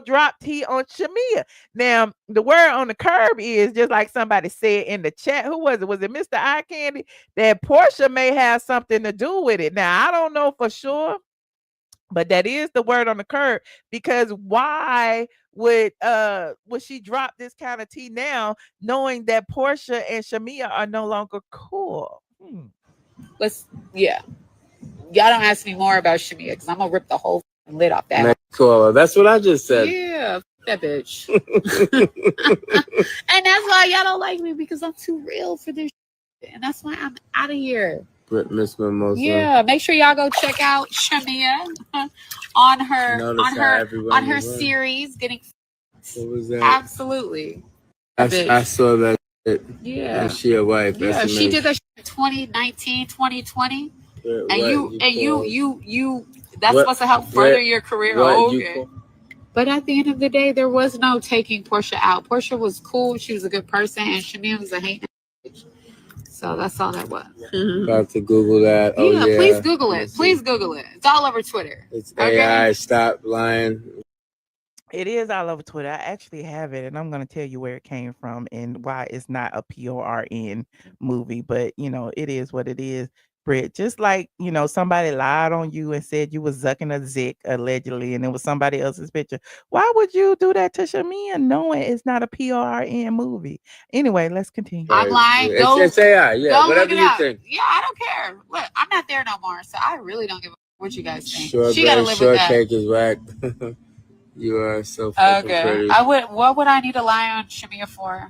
drop tea on Shamea. Now, the word on the curb is just like somebody said in the chat. Who was it? Was it Mr. Eye Candy? That Porsha may have something to do with it. Now, I don't know for sure, but that is the word on the curb, because why would she drop this kind of tea now, knowing that Porsha and Shamea are no longer cool? Yeah. Y'all don't ask me more about Shamea because I'm gonna rip the whole lid off that. Next caller. That's what I just said. Yeah, that bitch. And that's why y'all don't like me, because I'm too real for this shit. And that's why I'm out of here. Brit Miss Mimosa. Yeah, make sure y'all go check out Shamea on her series. Getting. What was that? Absolutely. I saw that. Yeah. And she a wife. Yeah, she did that shit in 2019, 2020. And you that's supposed to help further your career. Okay. But at the end of the day, there was no taking Porsha out. Porsha was cool. She was a good person, and Shamea was a hate bitch. So that's all that was. About to Google that. Oh, yeah. Please Google it. Please Google it. It's all over Twitter. It's AI. Stop lying. It is all over Twitter. I actually have it, and I'm going to tell you where it came from and why it's not a PORN movie. But, it is what it is, Britt. Just like, somebody lied on you and said you was zucking a zick, allegedly, and it was somebody else's picture. Why would you do that to Shamea knowing it's not a PORN movie? Anyway, let's continue. I'm lying. It's AI. Yeah, whatever you think. Yeah, I don't care. Look, I'm not there no more, so I really don't give a what you guys think. She got to live with that. Short cake is whack. You are so fucking pretty. What would I need to lie on Shamea for?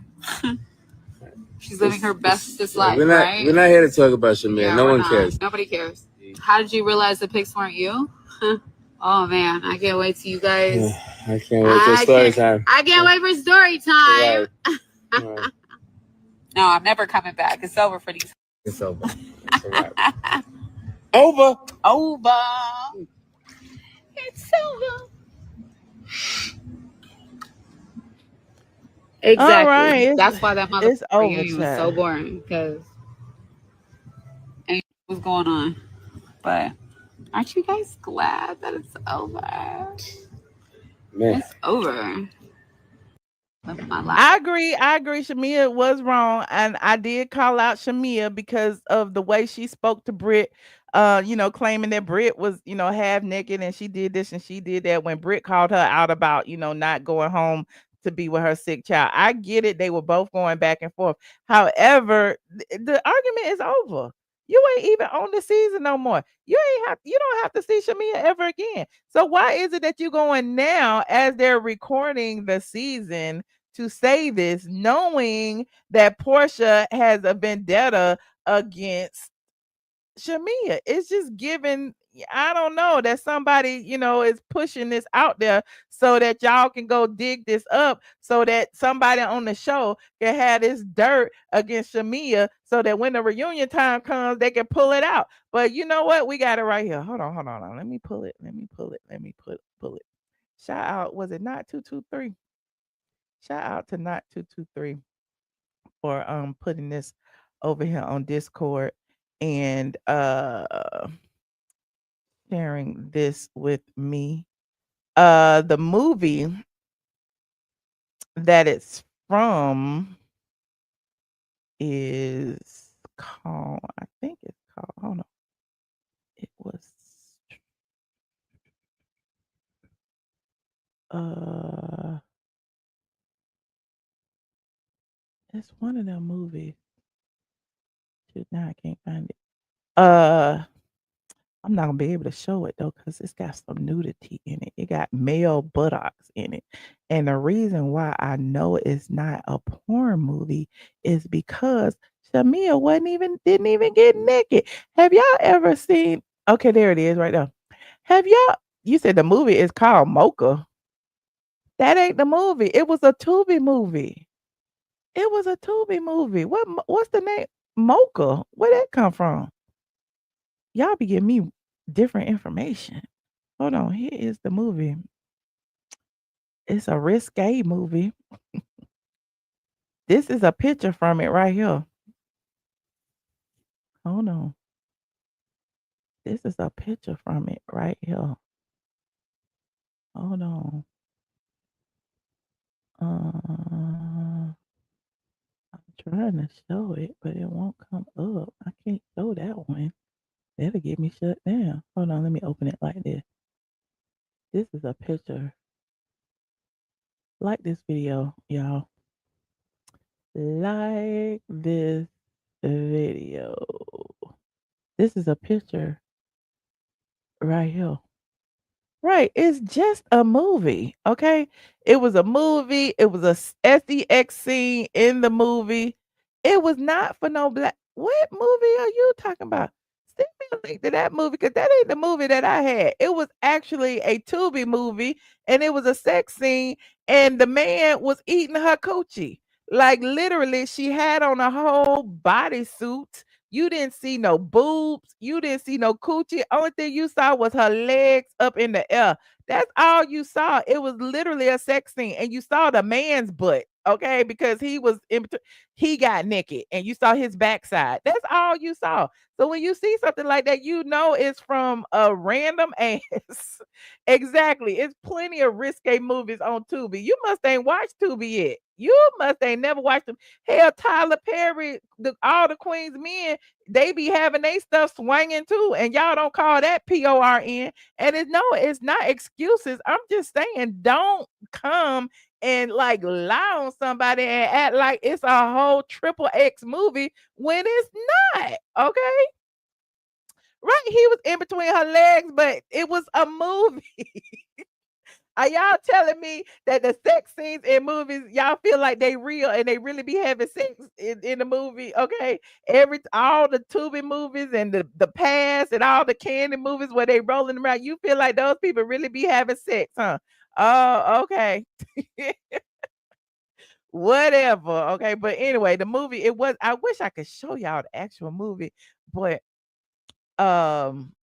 She's living her bestest life, right? We're not here to talk about Shamea. Yeah, no one cares. Nobody cares. How did you realize the pics weren't you? Oh man, I can't wait till you guys. I can't wait for story time. I can't wait for story time. Right. No, I'm never coming back. It's over for these. It's over. It's a wrap. Over. It's over. Exactly. All right. That's why that mother reunion was so boring, because ain't what's going on. But aren't you guys glad that it's over? Man. It's over. I agree. Shamea was wrong, and I did call out Shamea because of the way she spoke to Brit. Claiming that Brit was, half naked and she did this and she did that, when Brit called her out about, not going home to be with her sick child. I get it. They were both going back and forth. However, the argument is over. You ain't even on the season no more. You don't have to see Shamea ever again. So why is it that you going now as they're recording the season to say this, knowing that Porsha has a vendetta against Shamea? It's just giving, I don't know, that somebody, is pushing this out there so that y'all can go dig this up so that somebody on the show can have this dirt against Shamea so that when the reunion time comes, they can pull it out. But you know what? We got it right here. Hold on, hold on. Let me pull it. Let me pull it. Let me pull it. Shout out, was it not 223? Shout out to not 223 for putting this over here on Discord and sharing this with me. The movie that it's from is called, I think it's called, hold on. It was it's one of them movies. Shoot, now I can't find it. I'm not gonna be able to show it though, because it's got some nudity in it. It got male buttocks in it. And the reason why I know it's not a porn movie is because Shamea didn't even get naked. Have y'all ever seen, okay, there it is right there. Have y'all, you said the movie is called Mocha. That ain't the movie. It was a Tubi movie. It was a Tubi movie. What's the name? Mocha. Where that come from? Y'all be giving me different information. Hold on, here is the movie. It's a risque movie. This is a picture from it right here. Hold on. This is a picture from it right here. Hold on. I'm trying to show it, but it won't come up. I can't show that one. That'll get me shut down. Hold on, let me open it like this. This is a picture. Like this video, y'all. Like this video. This is a picture right here. Right, it's just a movie, okay? It was a movie, it was a sex scene in the movie. It was not for no black. What movie are you talking about? Send me a link to that movie because that ain't the movie that I had. It was actually a Tubi movie, and it was a sex scene, and the man was eating her coochie. Like literally, she had on a whole bodysuit. You didn't see no boobs. You didn't see no coochie. Only thing you saw was her legs up in the air. That's all you saw. It was literally a sex scene, and you saw the man's butt, okay? Because he was he got naked, and you saw his backside. That's all you saw. So when you see something like that, you know it's from a random ass. Exactly. It's plenty of risque movies on Tubi. You must ain't watched Tubi yet. You must ain't never watched them. Hell, Tyler Perry, all the Queen's men, they be having they stuff swinging too, and y'all don't call that PORN. And it's not excuses. I'm just saying, don't come and like lie on somebody and act like it's a whole triple X movie when it's not. Okay, right? He was in between her legs, but it was a movie. Are y'all telling me that the sex scenes in movies, y'all feel like they real and they really be having sex in the movie? Okay. All the Tubi movies and the past and all the Candy movies where they rolling around, you feel like those people really be having sex, huh? Oh, okay. Whatever. Okay. But anyway, the movie, I wish I could show y'all the actual movie, but um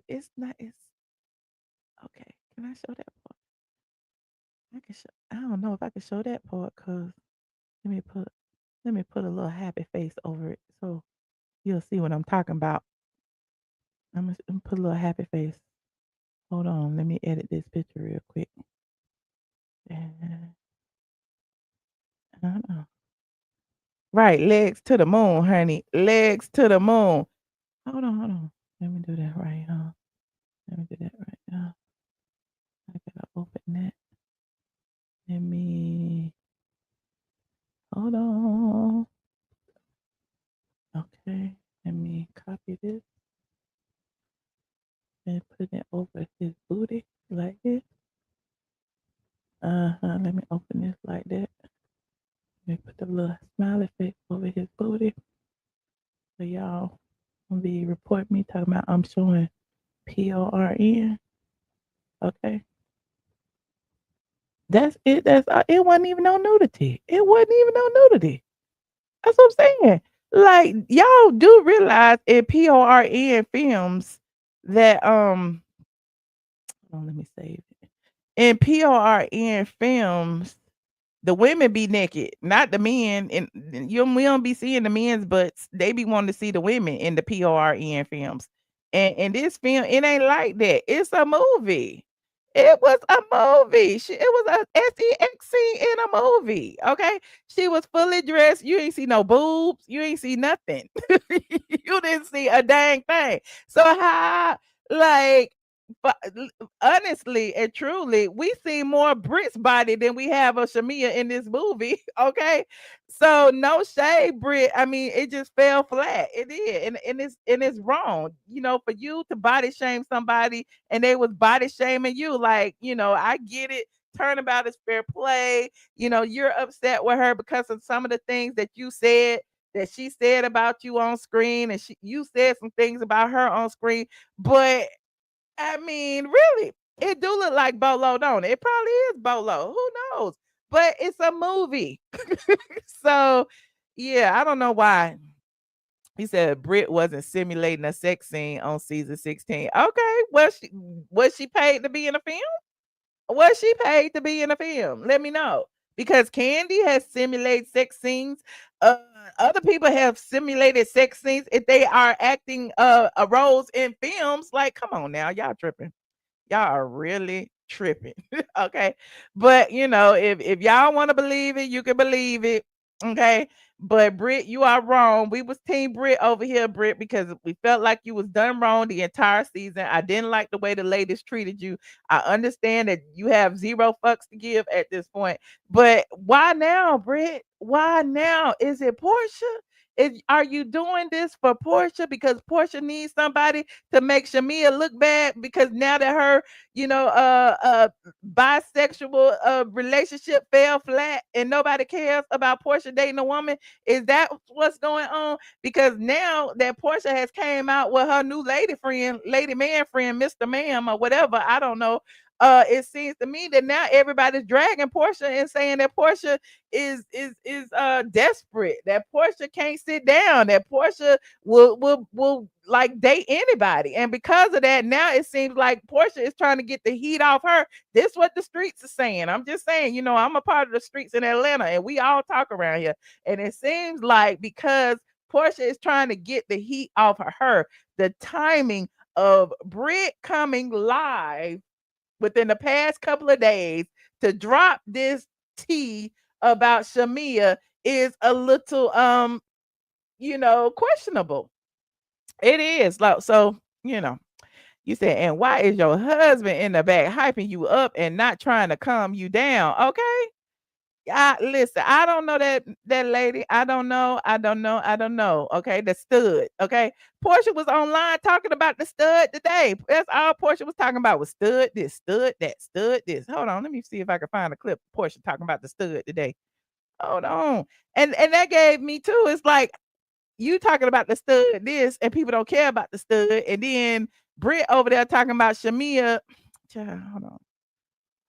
it's not, it's okay. Can I show that part? I don't know if I can show that part because let me put a little happy face over it so you'll see what I'm talking about. I'm gonna put a little happy face. Hold on, let me edit this picture real quick. Uh-uh. Right, legs to the moon, honey. Legs to the moon. Hold on, hold on. Let me do that right now. Let me do that right now. I gotta open that. Let me Hold on. Okay, let me copy this and put it over his booty like this. Let me open this like that. Let me put the little smiley face over his booty. So y'all gonna be report me talking about I'm showing PORN. Okay. That's it. That's it wasn't even no nudity. It wasn't even no nudity. That's what I'm saying. Like y'all do realize in PORN films that let me save it. In PORN films, the women be naked, not the men. And we don't be seeing the men's butts. They be wanting to see the women in the PORN films. And in this film, it ain't like that. It's a movie. It was a movie. It was a sex scene in a movie. Okay. She was fully dressed. You ain't see no boobs. You ain't see nothing. You didn't see a dang thing. So how like but honestly and truly, we see more Brit's body than we have of Shamea in this movie. Okay, so no shade, Brit. I mean, it just fell flat. It did, and it's wrong. For you to body shame somebody and they was body shaming you, like I get it. Turnabout is fair play. You're upset with her because of some of the things that you said. That she said about you on screen, and you said some things about her on screen, but I mean, really, it do look like Bolo, don't it? It probably is Bolo. Who knows? But it's a movie. So, yeah, I don't know why. He said Britt wasn't simulating a sex scene on season 16. Okay, was she paid to be in a film? Was she paid to be in a film? Let me know. Because Kandi has simulated sex scenes. Uh, Other people have simulated sex scenes if they are acting roles in films. Like, come on now, y'all tripping. Y'all are really tripping. Okay. But if y'all want to believe it, you can believe it. Okay. But Brit, you are wrong. We was team Brit over here, Brit, because we felt like you was done wrong the entire season. I didn't like the way the ladies treated you. I understand that you have zero fucks to give at this point. But why now, Brit? Why now? Is it Porsha? Are you doing this for Porsha because Porsha needs somebody to make Shamea look bad because now that her, bisexual relationship fell flat and nobody cares about Porsha dating a woman? Is that what's going on? Because now that Porsha has came out with her new lady man friend, Mr. Ma'am or whatever, I don't know. It seems to me that now everybody's dragging Porsha and saying that Porsha is desperate, that Porsha can't sit down, that Porsha will like date anybody. And because of that, now it seems like Porsha is trying to get the heat off her. This what the streets are saying. I'm just saying, I'm a part of the streets in Atlanta and we all talk around here. And it seems like because Porsha is trying to get the heat off of her, the timing of Brit coming live within the past couple of days to drop this tea about Shamea is a little questionable. It is. Like, so, you said, and why is your husband in the back hyping you up and not trying to calm you down? Okay. Listen, I don't know that lady. I don't know. I don't know. I don't know. Okay, the stud. Okay, Portia was online talking about the stud today. That's all Portia was talking about was stud this, stud that, stud this. Hold on, let me see if I can find a clip of Portia talking about the stud today. Hold on, and that gave me too. It's like you talking about the stud this, and people don't care about the stud, and then Britt over there talking about Shamea. Child, hold on.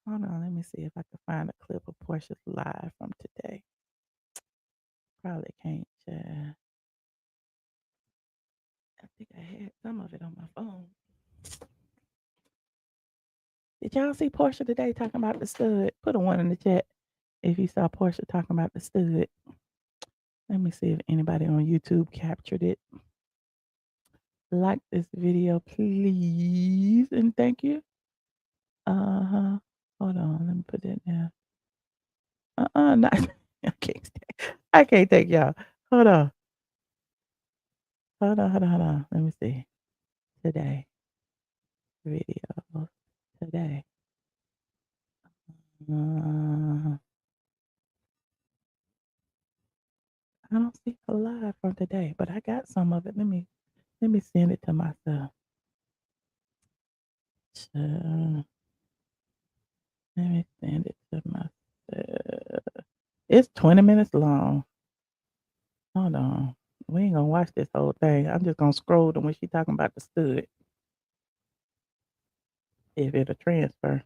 Hold on, let me see if I can find a clip of Portia's live from today. Probably can't. I think I had some of it on my phone. Did y'all see Portia today talking about the stud? Put a one in the chat if you saw Portia talking about the stud. Let me see if anybody on YouTube captured it. Like this video, please, and thank you. Hold on, let me put that down. Not. I can't take y'all. Hold on. Hold on. Let me see. Today. Video. Today. Uh, I don't see a live from today, but I got some of it. Let me send it to myself. Let me send it to myself. It's 20 minutes long. Hold on. We ain't gonna watch this whole thing. I'm just gonna scroll to when she talking about the stud. If it'll transfer.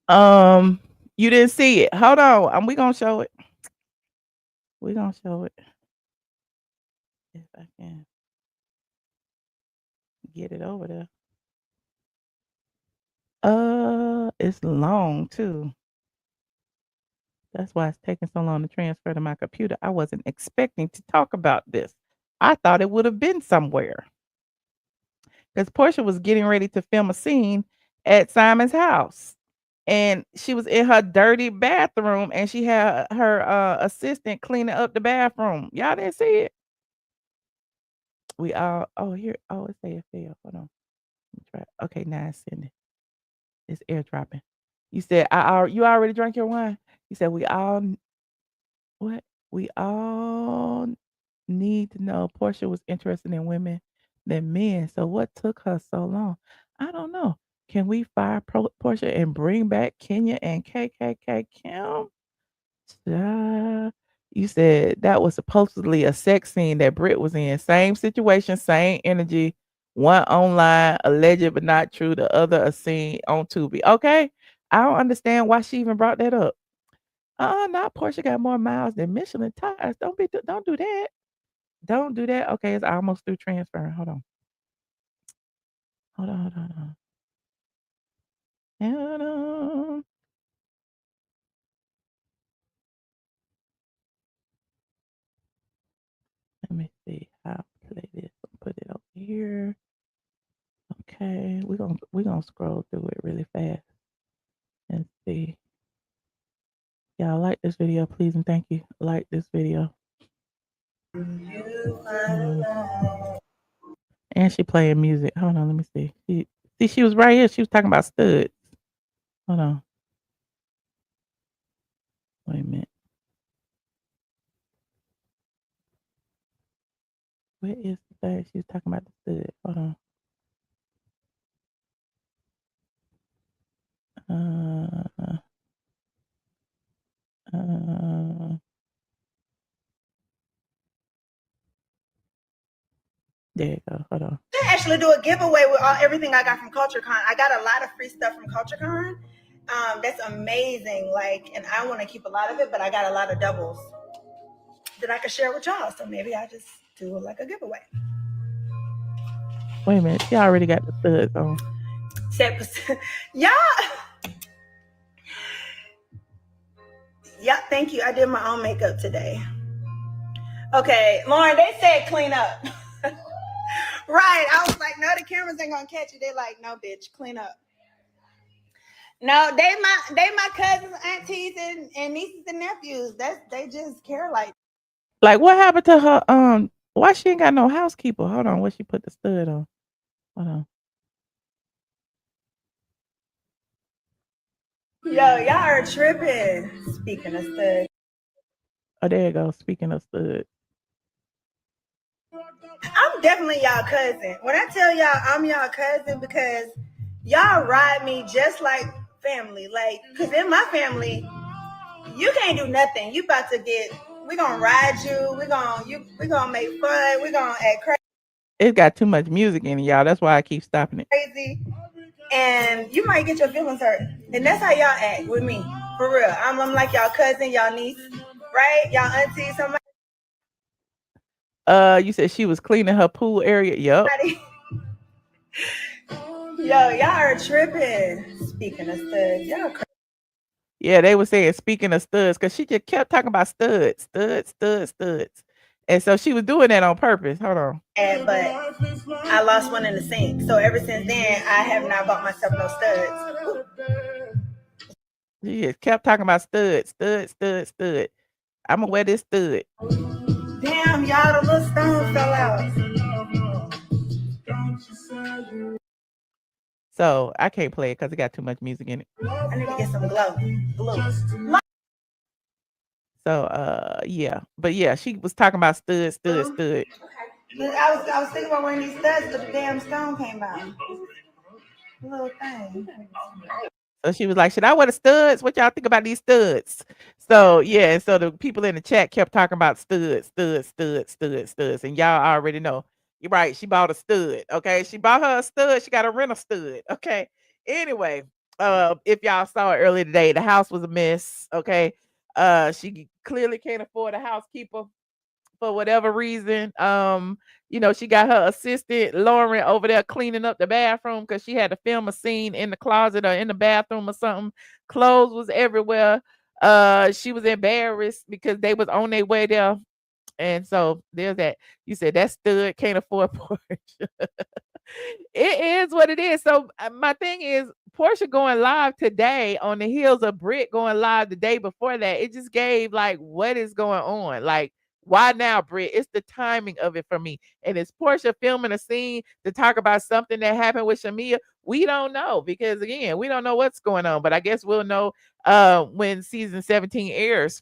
You didn't see it. Hold on. We gonna show it. We gonna show it. If I can get it over there. It's long too. That's why it's taking so long to transfer to my computer. I wasn't expecting to talk about this. I thought it would have been somewhere. Because Porsha was getting ready to film a scene at Simon's house. And she was in her dirty bathroom and she had her assistant cleaning up the bathroom. Y'all didn't see it? We all here. Oh, it's AFL. Hold on. Let me try. Okay, now it's sending. It's airdropping. You said you already drank your wine? You said we all need to know Porsha was interested in women than men. So what took her so long? I don't know. Can we fire Porsha and bring back Kenya and KKK Kim? You said that was supposedly a sex scene that Brit was in. Same situation, same energy. One online, alleged but not true. The other a scene on Tubi. Okay, I don't understand why she even brought that up. Not Porsha got more miles than Michelin tires. Don't do that. Don't do that. Okay, it's almost through transferring. Hold on. Hold on. Hold on. Let me see how to play this. Put it over here. Okay, we're gonna scroll through it really fast and see. Y'all like this video, please and thank you. Like this video. And she playing music. Hold on, let me see. She was right here. She was talking about studs. Hold on. Wait a minute. Where is the thing? She was talking about the stud. Hold on. There you go. Hold on. I actually do a giveaway with everything I got from CultureCon. I got a lot of free stuff from CultureCon. That's amazing. And I want to keep a lot of it, but I got a lot of doubles that I could share with y'all. So maybe I just do a giveaway. Wait a minute. She already got the studs on. Y'all. Yeah, thank you. I did my own makeup today. Okay, Lauren, they said clean up. Right. I was like, no, the cameras ain't gonna catch you. They're like, no, bitch, clean up. No, they my cousins, aunties, and nieces and nephews. They just care like what happened to her? Why she ain't got no housekeeper? Hold on, where she put the stud on? Hold on. Yo, y'all are tripping. Speaking of stud. Oh, there you go. Speaking of stud. I'm definitely y'all cousin. When I tell y'all I'm y'all cousin, because y'all ride me just like family. Because in my family, you can't do nothing. You about to we gonna ride you. We gonna make fun. We gonna act crazy. It got too much music in it, y'all. That's why I keep stopping it. Crazy. And you might get your feelings hurt. And that's how y'all act with me. For real. I'm like y'all cousin, y'all niece, right? Y'all auntie, somebody. You said she was cleaning her pool area. Yep. Yo, y'all are tripping. Speaking of studs, y'all crazy. Yeah, they were saying speaking of studs, because she just kept talking about studs. And so she was doing that on purpose. Hold on. But I lost one in the sink. So ever since then, I have not bought myself no studs. She just kept talking about stud. I'm gonna wear this stud. Damn, y'all, the little stone fell out. So I can't play it because it got too much music in it. I need to get some glue. So yeah. But yeah, she was talking about stud. I was thinking about wearing these studs, but the damn stone came out. Little thing. So she was like, "Should I wear the studs? What y'all think about these studs?" So yeah, and so the people in the chat kept talking about studs, and y'all already know. You're right. She bought a stud. Okay, she bought her a stud. She got to rent a stud. Okay. Anyway, if y'all saw it earlier today, the house was a mess. Okay. She clearly can't afford a housekeeper for whatever reason. She got her assistant Lauren over there cleaning up the bathroom because she had to film a scene in the closet or in the bathroom or something. Clothes was everywhere. She was embarrassed because they was on their way there. And so there's that. You said that stud can't afford Porsha. It is what it is. So my thing is Porsha going live today on the heels of Brit going live the day before that. It just gave like, what is going on? Like, why now, Brit? It's the timing of it for me. And is Porsha filming a scene to talk about something that happened with Shamea? We don't know because again, we don't know what's going on. But I guess we'll know when season 17 airs.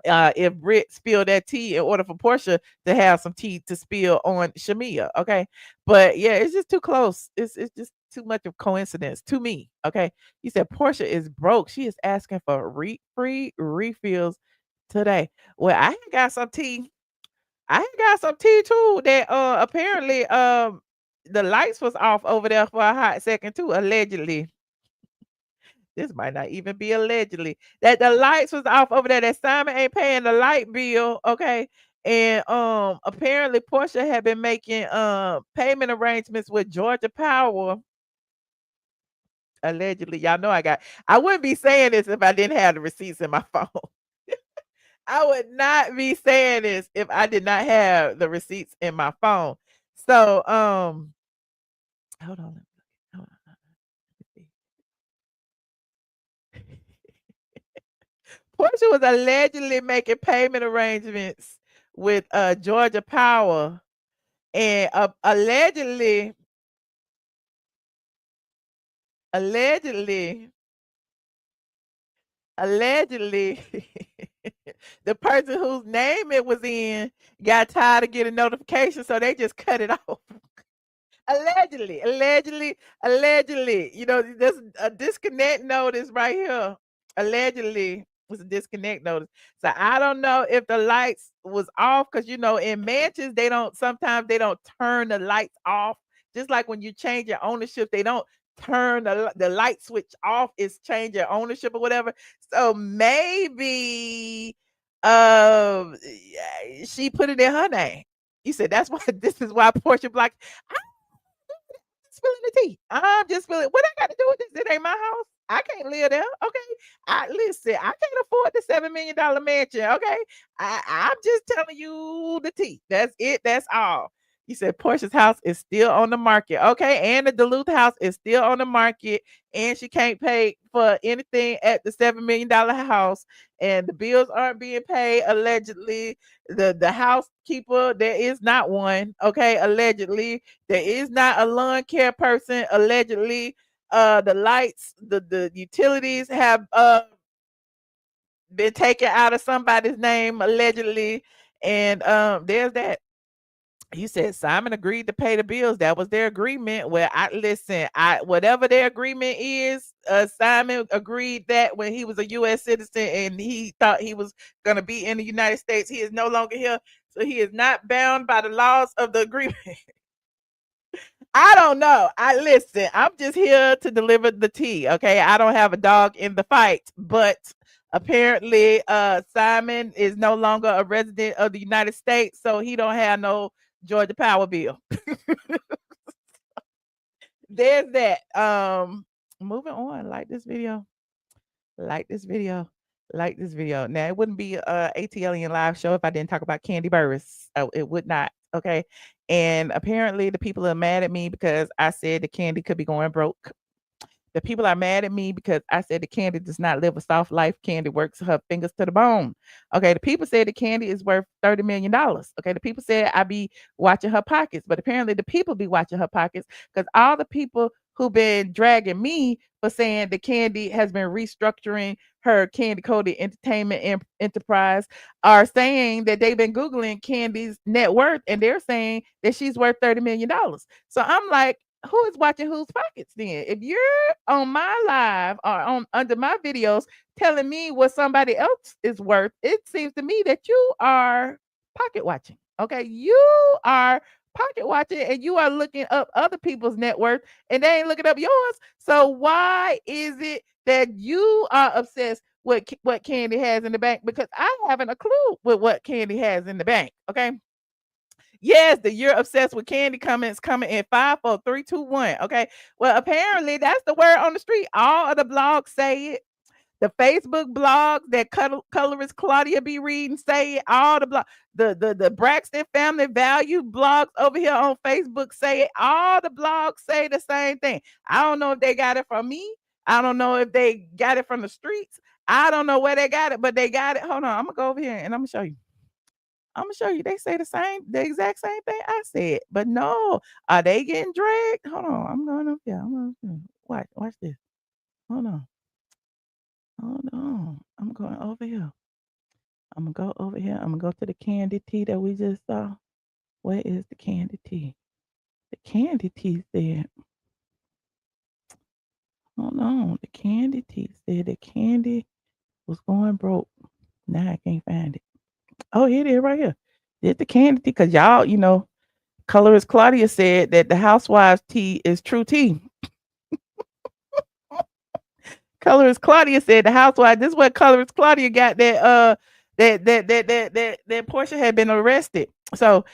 If Brit spilled that tea in order for Porsha to have some tea to spill on Shamea. Okay. But yeah, it's just too close. It's just too much of coincidence to me. Okay. You said Porsha is broke. She is asking for free refills today. Well, I ain't got some tea. I ain't got some tea too that apparently the lights was off over there for a hot second too, allegedly. This might not even be allegedly that the lights was off over there. That Simon ain't paying the light bill, okay? And apparently Porsha had been making payment arrangements with Georgia Power. Allegedly, y'all know I wouldn't be saying this if I didn't have the receipts in my phone. I would not be saying this if I did not have the receipts in my phone. So hold on. Porsha was allegedly making payment arrangements with Georgia Power, and allegedly, the person whose name it was in got tired of getting notifications, so they just cut it off. Allegedly. There's a disconnect notice right here. Allegedly was a disconnect notice. So I don't know if the lights was off because in mansions sometimes they don't turn the lights off. Just like when you change your ownership, they don't turn the light switch off. It's change your ownership or whatever. So maybe she put it in her name. You said that's why this is why Porsha Black. Spilling the tea. I'm just feeling what I got to do with this. It ain't my house. I can't live there. Okay. Listen, I can't afford the $7 million mansion. Okay. I'm just telling you the tea. That's it. That's all. You said Porsha's house is still on the market. Okay. And the Duluth house is still on the market. And she can't pay for anything at the $7 million house. And the bills aren't being paid. Allegedly. The housekeeper, there is not one. Okay. Allegedly. There is not a lawn care person. Allegedly. The lights, the utilities have been taken out of somebody's name allegedly, and there's that. You said Simon agreed to pay the bills. That was their agreement. Well, whatever their agreement is, Simon agreed that when he was a U.S. citizen and he thought he was going to be in the United States, he is no longer here, so he is not bound by the laws of the agreement. I don't know. I'm just here to deliver the tea. Okay. I don't have a dog in the fight, but apparently Simon is no longer a resident of the United States, so he don't have no Georgia Power bill. There's that. Moving on. Like this video. Now it wouldn't be a ATLien live show if I didn't talk about Kandi Burruss. It would not. Okay. And apparently the people are mad at me because I said that Kandi could be going broke. The people are mad at me because I said that Kandi does not live a soft life. Kandi works her fingers to the bone. Okay. The people said that Kandi is worth $30 million. Okay. The people said I be watching her pockets, but apparently the people be watching her pockets because all the people who been dragging me for saying that Kandi has been restructuring her Candy Coded Entertainment enterprise are saying that they've been Googling Candy's net worth and they're saying that she's worth $30 million. So I'm like, who is watching whose pockets then? If you're on my live or on under my videos telling me what somebody else is worth, it seems to me that you are pocket watching. Okay. You are pocket watching and you are looking up other people's net worth and they ain't looking up yours. So why is it that you are obsessed with what Kandi has in the bank? Because I haven't a clue with what Kandi has in the bank. Okay. Yes, the you're obsessed with Kandi comments coming in 5, 4, 3, 2, 1. Okay. Well, apparently that's the word on the street. All of the blogs say it. The Facebook blogs that colorist Claudia be reading say it. All the the Braxton Family Value blogs over here on Facebook say it. All the blogs say the same thing. I don't know if they got it from me. I don't know if they got it from the streets. I don't know where they got it, but they got it. Hold on, I'm gonna go over here and I'm gonna show you. I'm gonna show you. They say the exact same thing I said, but no, are they getting dragged? Hold on, I'm going up here. Watch this. Hold on. Hold on. I'm going over here. I'm gonna go over here. I'm gonna go to the candy tea that we just saw. Where is the candy tea? The candy tea said, hold on. The candy tea said the candy was going broke. Now I can't find it. Oh, here it is right here. It's the candy tea because y'all, colorist Claudia said that the housewives tea is true tea. Colorist Claudia said the housewife. This is what colorist Claudia got that Porsha had been arrested. So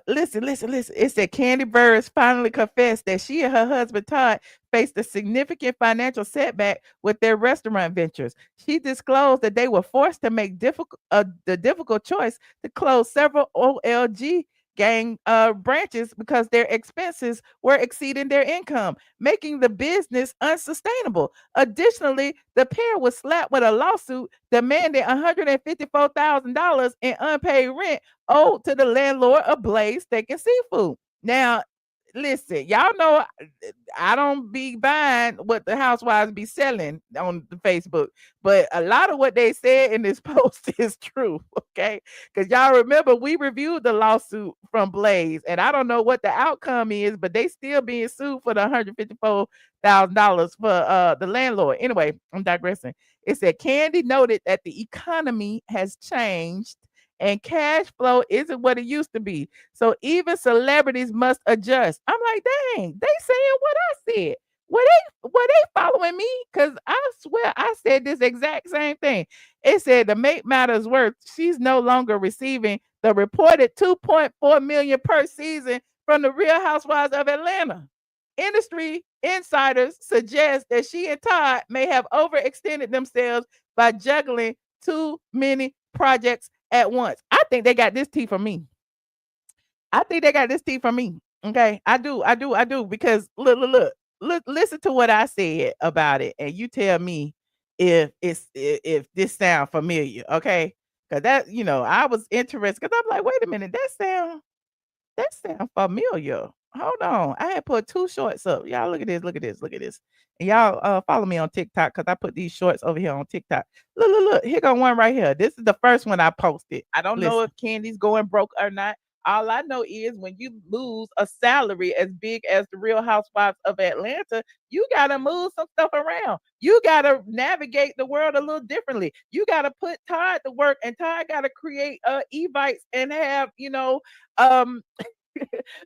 listen. It said Kandi Burruss finally confessed that she and her husband Todd faced a significant financial setback with their restaurant ventures. She disclosed that they were forced to make the difficult choice to close several OLG gang branches because their expenses were exceeding their income, making the business unsustainable. Additionally, the pair was slapped with a lawsuit demanding $154,000 in unpaid rent owed to the landlord of Blaze Steak and Seafood. Now, listen, y'all know I don't be buying what the housewives be selling on the Facebook, but a lot of what they said in this post is true, okay? Because y'all remember we reviewed the lawsuit from Blaze, and I don't know what the outcome is, but they still being sued for the $154,000 for the landlord. Anyway, I'm digressing. It said Kandi noted that the economy has changed and cash flow isn't what it used to be. So even celebrities must adjust. I'm like, dang, they saying what I said. Were they following me? Because I swear I said this exact same thing. It said to make matters worse, she's no longer receiving the reported 2.4 million per season from the Real Housewives of Atlanta. Industry insiders suggest that she and Todd may have overextended themselves by juggling too many projects at once. I think they got this tea from me. I think they got this tea from me. Okay. I do. Because look, listen to what I said about it, and you tell me if this sound familiar. Okay. Cause I was interested because I'm like, wait a minute, that sound familiar. Hold on. I had put 2 shorts up. Y'all look at this. And y'all follow me on TikTok because I put these shorts over here on TikTok. Look. Here go one right here. This is the first one I posted. I don't know if Kandi's going broke or not. All I know is when you lose a salary as big as the Real Housewives of Atlanta, you gotta move some stuff around. You gotta navigate the world a little differently. You gotta put Todd to work, and Todd gotta create e-bikes and have um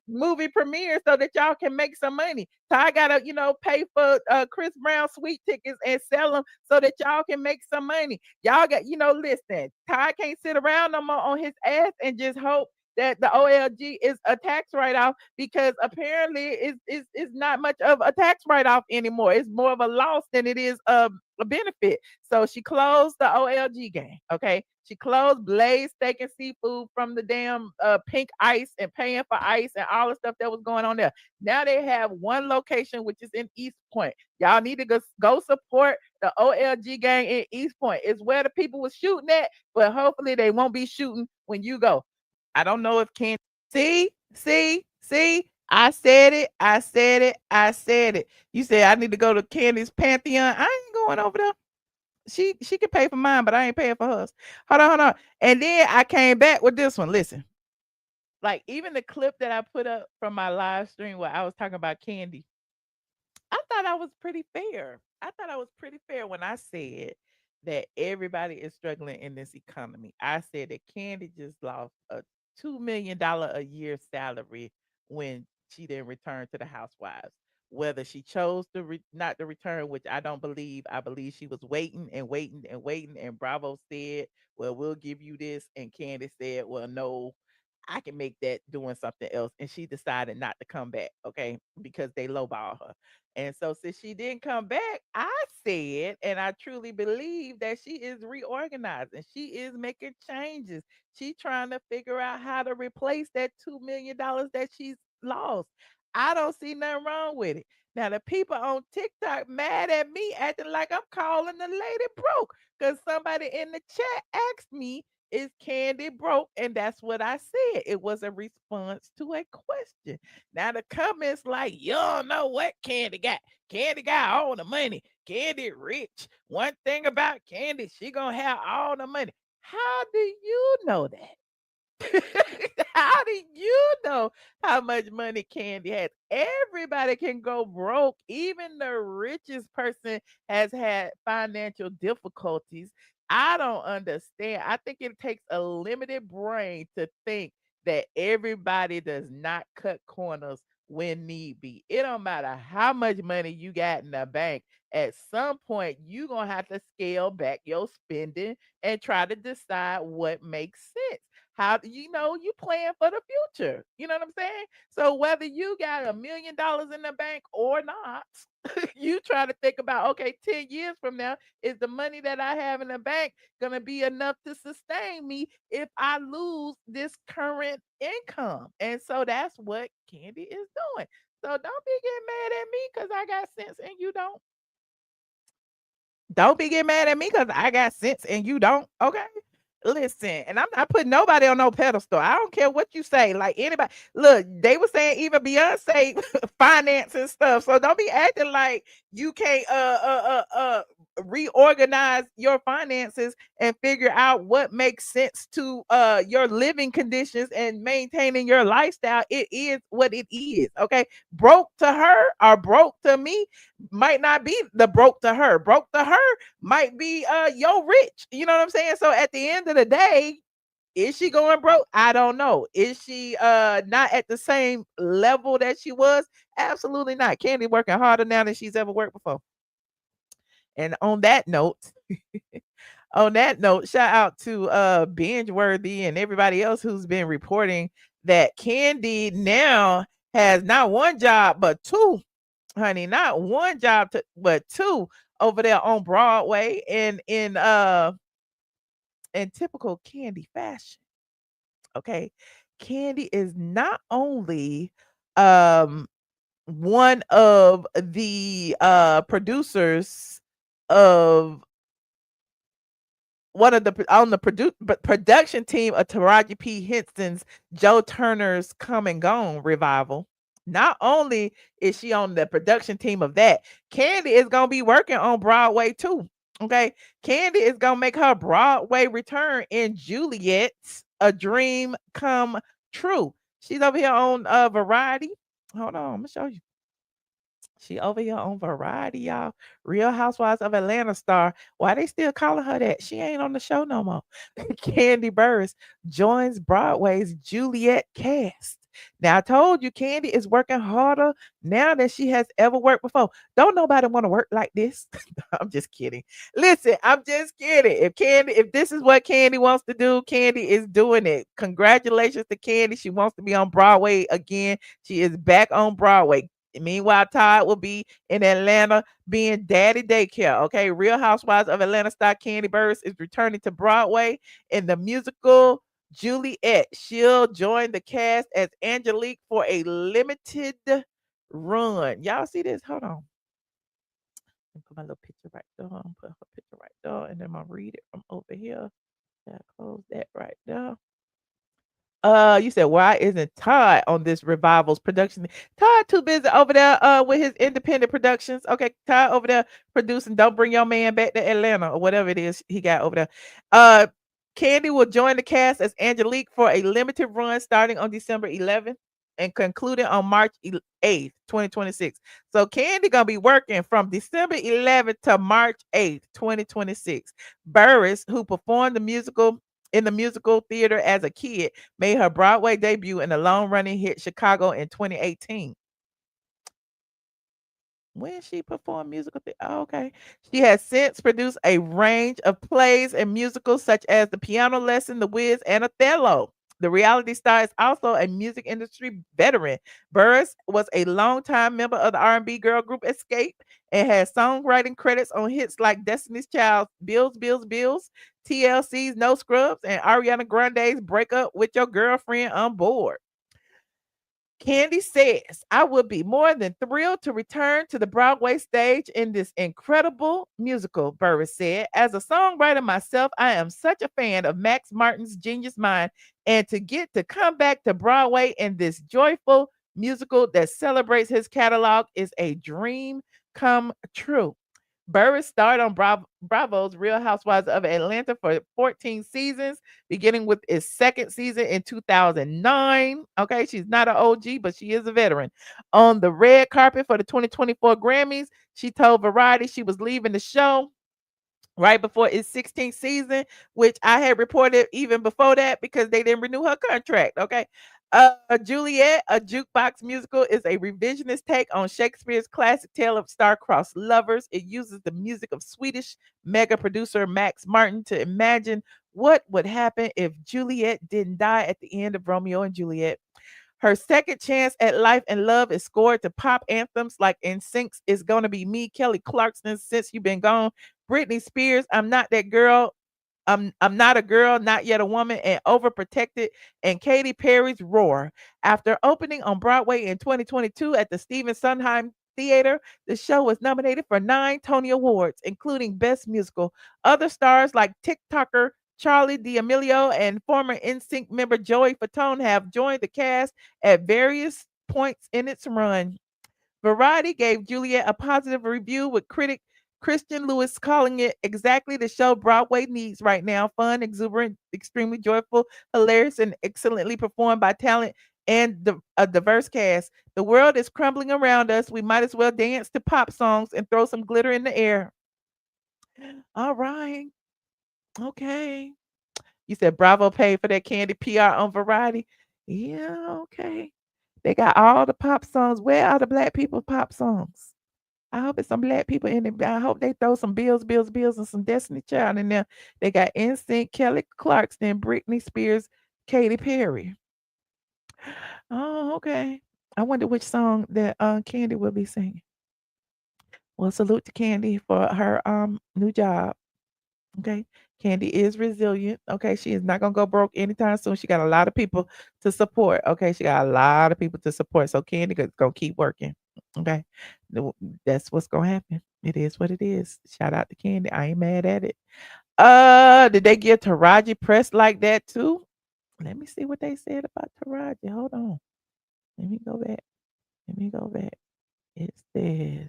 movie premiere so that y'all can make some money. Ty gotta, pay for Chris Brown suite tickets and sell them so that y'all can make some money. Y'all got, listen, Ty can't sit around no more on his ass and just hope that the OLG is a tax write-off because apparently it's not much of a tax write-off anymore. It's more of a loss than it is a benefit. So she closed the OLG game. Okay. She closed Blaze Steak and Seafood from the damn pink ice and paying for ice and all the stuff that was going on there. Now they have one location, which is in East Point. Y'all need to go support the OLG gang in East Point. It's where the people was shooting at, but hopefully they won't be shooting when you go. I don't know if see. I said it. I said it. I said it. You said I need to go to Candy's Pantheon. I ain't going over there. She can pay for mine, but I ain't paying for hers. Hold on, hold on. And then I came back with this one. Listen, like even the clip that I put up from my live stream where I was talking about Candy, I thought I was pretty fair. I thought I was pretty fair when I said that everybody is struggling in this economy. I said that Candy just lost a $2 million a year salary when she didn't return to the housewives. Whether she chose to not to return, which I don't believe, I believe she was waiting and waiting and waiting. And Bravo said, "Well, we'll give you this," and Candy said, "Well, no, I can make that doing something else." And she decided not to come back, okay, because they lowball her. And so since she didn't come back, I said, and I truly believe that she is reorganizing. She is making changes. She trying to figure out how to replace that $2 million that she's lost. I don't see nothing wrong with it. Now the people on TikTok mad at me, acting like I'm calling the lady broke. Because somebody in the chat asked me, is Candy broke? And that's what I said. It was a response to a question. Now the comments like, you don't know what Candy got. Candy got all the money. Candy rich. One thing about Candy, she gonna have all the money. How do you know that? How do you know how much money Candy has? Everybody can go broke. Even the richest person has had financial difficulties. I don't understand. I think it takes a limited brain to think that everybody does not cut corners when need be. It don't matter how much money you got in the bank. At some point, you're going to have to scale back your spending and try to decide what makes sense. How do you know you plan for the future? You know what I'm saying? So whether you got $1 million in the bank or not, you try to think about, okay, 10 years from now, is the money that I have in the bank gonna be enough to sustain me if I lose this current income? And so that's what Candy is doing. So don't be getting mad at me because I got sense and you don't. Don't be getting mad at me because I got sense and you don't. Okay. Listen, and I'm not putting nobody on no pedestal. I don't care what you say. Like anybody, look, they were saying even Beyonce finance and stuff. So don't be acting like you can't reorganize your finances and figure out what makes sense to your living conditions and maintaining your lifestyle. It is what it is. Okay. Broke to her or broke to me might not be the broke to her. Broke to her might be yo rich. You know what I'm saying? So at the end of the day, is she going broke? I don't know. Is she not at the same level that she was? Absolutely not. Candy working harder now than she's ever worked before. And on that note, shout out to Binge Worthy and everybody else who's been reporting that Candy now has not one job but two, honey, not one job but two over there on Broadway and in typical Candy fashion. Okay. Candy is not only um one of the producers of one of the on the production team of Taraji P. Henson's Joe Turner's Come and Gone revival. Not only is she on the production team of that, Candy is gonna be working on Broadway too. Okay, Candy is gonna make her Broadway return in Juliet's A Dream Come True. She's over here on Variety. Hold on, I'm gonna show you. She over here on Variety, y'all. Real Housewives of Atlanta star. Why they still calling her that? She ain't on the show no more. Kandi Burruss joins Broadway's Juliet cast. Now I told you Candy is working harder now than she has ever worked before. Don't nobody want to work like this. I'm just kidding. Listen, I'm just kidding. If this is what Candy wants to do, Candy is doing it. Congratulations to Candy. She wants to be on Broadway again. She is back on Broadway. Meanwhile, Todd will be in Atlanta being daddy daycare. Okay. Real Housewives of Atlanta star Kandi Burruss is returning to Broadway in the musical Juliet. She'll join the cast as Angelique for a limited run. Y'all see this? Hold on. Put my little picture right there. Put her picture right there. And then I'm going to read it from over here. Yeah, close that right there. You said, why isn't Todd on this revival's production? Todd too busy over there with his independent productions. Okay, Todd over there producing Don't Bring Your Man Back to Atlanta or whatever it is he got over there. Uh Kandi will join the cast as Angelique for a limited run starting on December 11th and concluding on March 8th, 2026. So Kandi gonna be working from December 11th to March 8th, 2026. Burruss, who performed in the musical theater as a kid, made her Broadway debut in the long-running hit Chicago in 2018. When she performed musical okay. She has since produced a range of plays and musicals such as The Piano Lesson, The Wiz, and Othello. The reality star is also a music industry veteran. Burruss was a longtime member of the R&B girl group Escape and has songwriting credits on hits like Destiny's Child's Bills, Bills, Bills, TLC's No Scrubs, and Ariana Grande's Break Up with Your Girlfriend on Board. Kandi says, I would be more than thrilled to return to the Broadway stage in this incredible musical, Burruss said. As a songwriter myself, I am such a fan of Max Martin's genius mind, and to get to come back to Broadway in this joyful musical that celebrates his catalog is a dream come true. Burruss starred on Bravo's Real Housewives of Atlanta for 14 seasons, beginning with its second season in 2009. Okay, she's not an OG, but she is a veteran. On the red carpet for the 2024 Grammys, she told Variety she was leaving the show right before its 16th season, which I had reported even before that because they didn't renew her contract. Okay. Juliet, a jukebox musical, is a revisionist take on Shakespeare's classic tale of star-crossed lovers. It uses the music of Swedish mega producer Max Martin to imagine what would happen if Juliet didn't die at the end of Romeo and Juliet. Her second chance at life and love is scored to pop anthems like NSYNC's It's Gonna Be Me, Kelly Clarkson's Since You've Been Gone, Britney Spears' I'm Not That Girl, I'm Not a Girl, Not Yet a Woman, and Overprotected, and Katy Perry's Roar. After opening on Broadway in 2022 at the Stephen Sondheim Theater, the show was nominated for 9 Tony Awards, including Best Musical. Other stars like TikToker Charlie D'Amelio and former NSYNC member Joey Fatone have joined the cast at various points in its run. Variety gave Juliet a positive review, with critic Christian Lewis calling it exactly the show Broadway needs right now: fun, exuberant, extremely joyful, hilarious, and excellently performed by talent and a diverse cast. The world is crumbling around us. We might as well dance to pop songs and throw some glitter in the air. All right. Okay. You said Bravo paid for that Kandi PR on Variety. Yeah, okay. They got all the pop songs. Where are the black people pop songs? I hope it's some black people in it. I hope they throw some Bills, Bills, Bills, and some Destiny Child in there. They got NSYNC, Kelly Clarkson, Britney Spears, Katy Perry. Oh, okay. I wonder which song that Kandi will be singing. Well, salute to Kandi for her new job. Okay. Kandi is resilient. Okay. She is not gonna go broke anytime soon. She got a lot of people to support. Okay. She got a lot of people to support. So Kandi gonna keep working. Okay. That's what's gonna happen. It is what it is. Shout out to Kandi. I ain't mad at it. Did they give Taraji press like that too? Let me see what they said about Taraji. Hold on. Let me go back. Let me go back. It says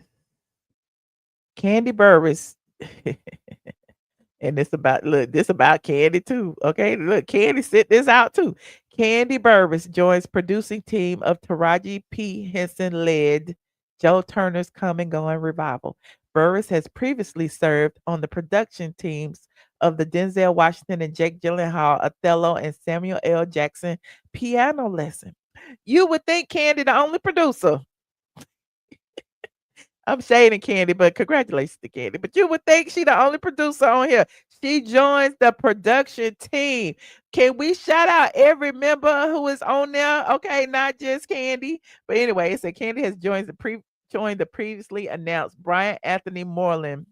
Kandi Burruss. And this about this about Kandi too. Okay, look, Kandi sit this out too. Kandi Burruss joins producing team of Taraji P. Henson led Joe Turner's Come and Going revival. Burruss has previously served on the production teams of the Denzel Washington and Jake Gyllenhaal Othello and Samuel L. Jackson Piano Lesson. You would think Kandi the only producer. I'm shading Kandi, but congratulations to Kandi. But you would think she the only producer on here. She joins the production team. Can we shout out every member who is on there? Okay, not just Kandi. But anyway, it said Kandi has joined the previously announced Brian Anthony Moreland.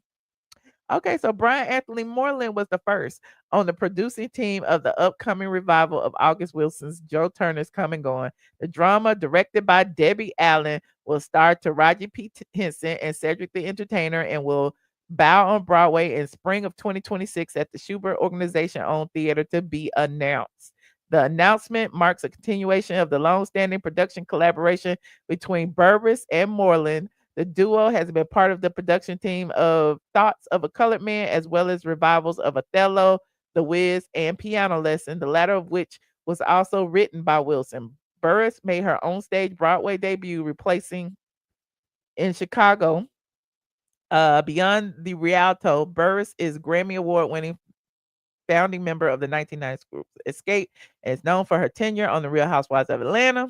Okay, so Brian Anthony Moreland was the first on the producing team of the upcoming revival of August Wilson's Joe Turner's Come and Going. The drama, directed by Debbie Allen, will star Taraji P. Henson and Cedric the Entertainer and will bow on Broadway in spring of 2026 at the Schubert Organization-owned theater, to be announced. The announcement marks a continuation of the long-standing production collaboration between Burruss and Moreland. The duo has been part of the production team of Thoughts of a Colored Man, as well as revivals of Othello, The Wiz, and Piano Lesson, the latter of which was also written by Wilson. Burruss made her own stage Broadway debut, replacing in Chicago. Beyond the Rialto, Burruss is Grammy Award-winning founding member of the 1990s group Escape and is known for her tenure on The Real Housewives of Atlanta.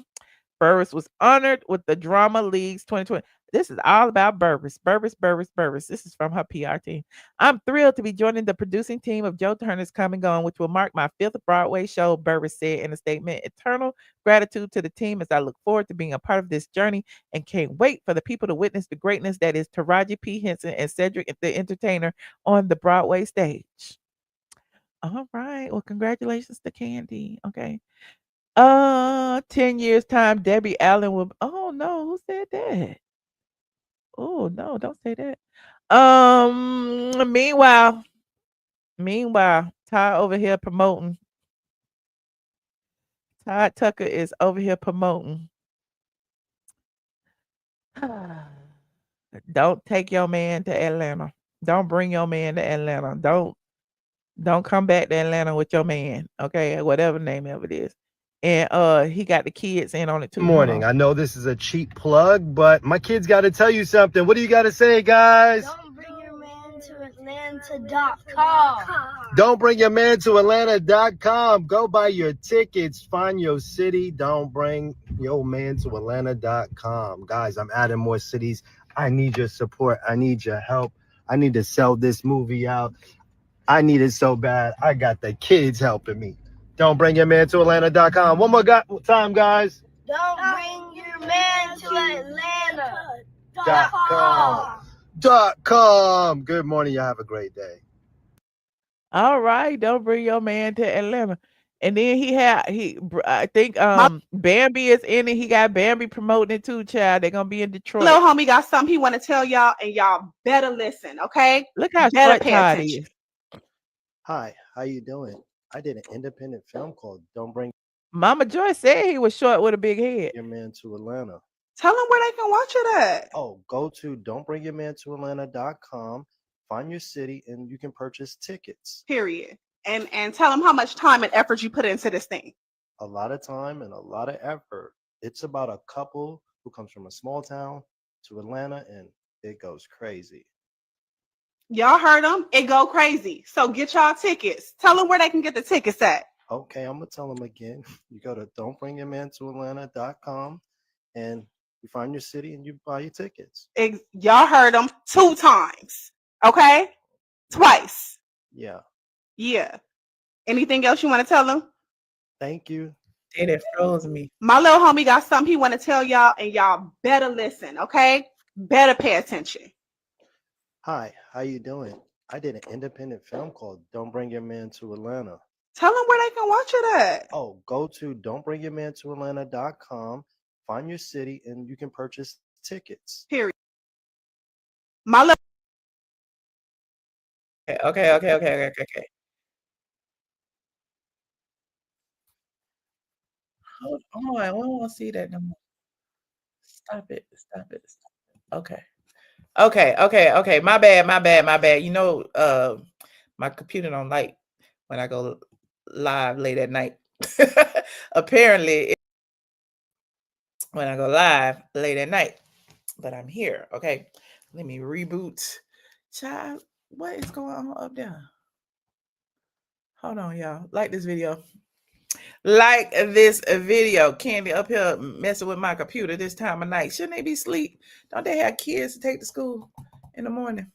Burruss was honored with the Drama League's 2020. This is all about Burruss. Burruss. This is from her PR team. I'm thrilled to be joining the producing team of Joe Turner's Come and Gone, which will mark my 5th Broadway show, Burruss said in a statement. Eternal gratitude to the team as I look forward to being a part of this journey and can't wait for the people to witness the greatness that is Taraji P. Henson and Cedric the Entertainer on the Broadway stage. All right. Well, congratulations to Kandi. Okay. 10 years time, Debbie Allen will. Oh no, who said that? Oh no, don't say that. Meanwhile, Todd over here promoting. Todd Tucker is over here promoting. Don't take your man to Atlanta. Don't bring your man to Atlanta. Don't come back to Atlanta with your man. Okay, whatever name of it is. And he got the kids in on it too. Good morning. I know this is a cheap plug, but my kids got to tell you something. What do you got to say, guys? Don't bring your man to Atlanta.com. Don't bring your man to Atlanta.com. Go buy your tickets. Find your city. Don't bring your man to Atlanta.com. Guys, I'm adding more cities. I need your support. I need your help. I need to sell this movie out. I need it so bad. I got the kids helping me. Don't bring your man to Atlanta.com. One more time, guys. Don't bring your man to Atlanta.com. .com. Good morning. Y'all have a great day. All right. Don't bring your man to Atlanta. And then I think Bambi is in it. He got Bambi promoting it too, child. They're gonna be in Detroit. Little homie got something he want to tell y'all, and y'all better listen, okay? Look how better short pay Todd attention. is. Hi, how you doing? I did an independent film called Don't Bring Mama Joy said he was short with a big head. Your Man to Atlanta. Tell them where they can watch it at. Oh, go to don'tbringyourmantoatlanta.com, find your city, and you can purchase tickets. Period. And tell them how much time and effort you put into this thing. A lot of time and a lot of effort. It's about a couple who comes from a small town to Atlanta, and it goes crazy. Y'all heard them. It go crazy. So get y'all tickets. Tell them where they can get the tickets at. Okay, I'm going to tell them again. You go to don'tbringyourmantoatlanta.com, and you find your city, and you buy your tickets. Y'all heard them 2 times. Okay? Twice. Yeah. Yeah. Anything else you want to tell them? Thank you. It froze me. My little homie got something he want to tell y'all, and y'all better listen, okay? Better pay attention. Hi, how you doing? I did an independent film called Don't Bring Your Man to Atlanta. Tell them where they can watch it at. Oh, go to don'tbringyourmantoatlanta.com, find your city, and you can purchase tickets. Period. My little Okay. Hold on, I don't want to see that no more. Stop it. Okay. My bad. You know, my computer don't like when I go live late at night. Apparently, when I go live late at night, but I'm here. Okay, let me reboot. Child, what is going on up there? Hold on, y'all. Like this video. Kandi up here messing with my computer this time of night. Shouldn't they be asleep? Don't they have kids to take to school in the morning?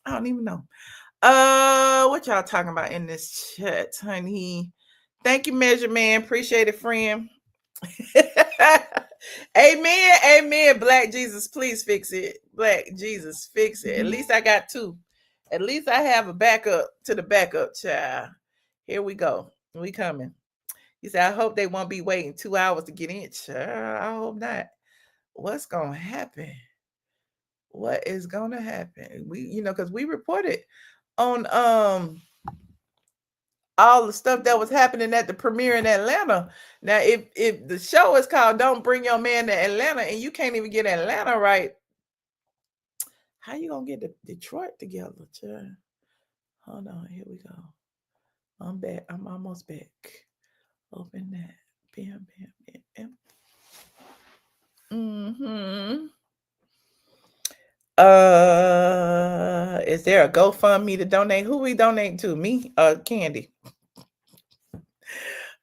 I don't even know. What y'all talking about in this chat, honey? Thank you, Measure Man. Appreciate it, friend. Amen. Black Jesus, please fix it. Black Jesus, fix it. At least I got 2. At least I have a backup to the backup, child. Here we go. We coming. He said, I hope they won't be waiting 2 hours to get in. Child, I hope not. What's going to happen? What is going to happen? Because we reported on all the stuff that was happening at the premiere in Atlanta. Now, if the show is called "Don't Bring Your Man to Atlanta" and you can't even get Atlanta right, how you gonna get Detroit together, child? Hold on, here we go. I'm back. I'm almost back. Open that. Bam, bam, bam, bam. Is there a GoFundMe to donate? Who we donating to? Me or Kandi?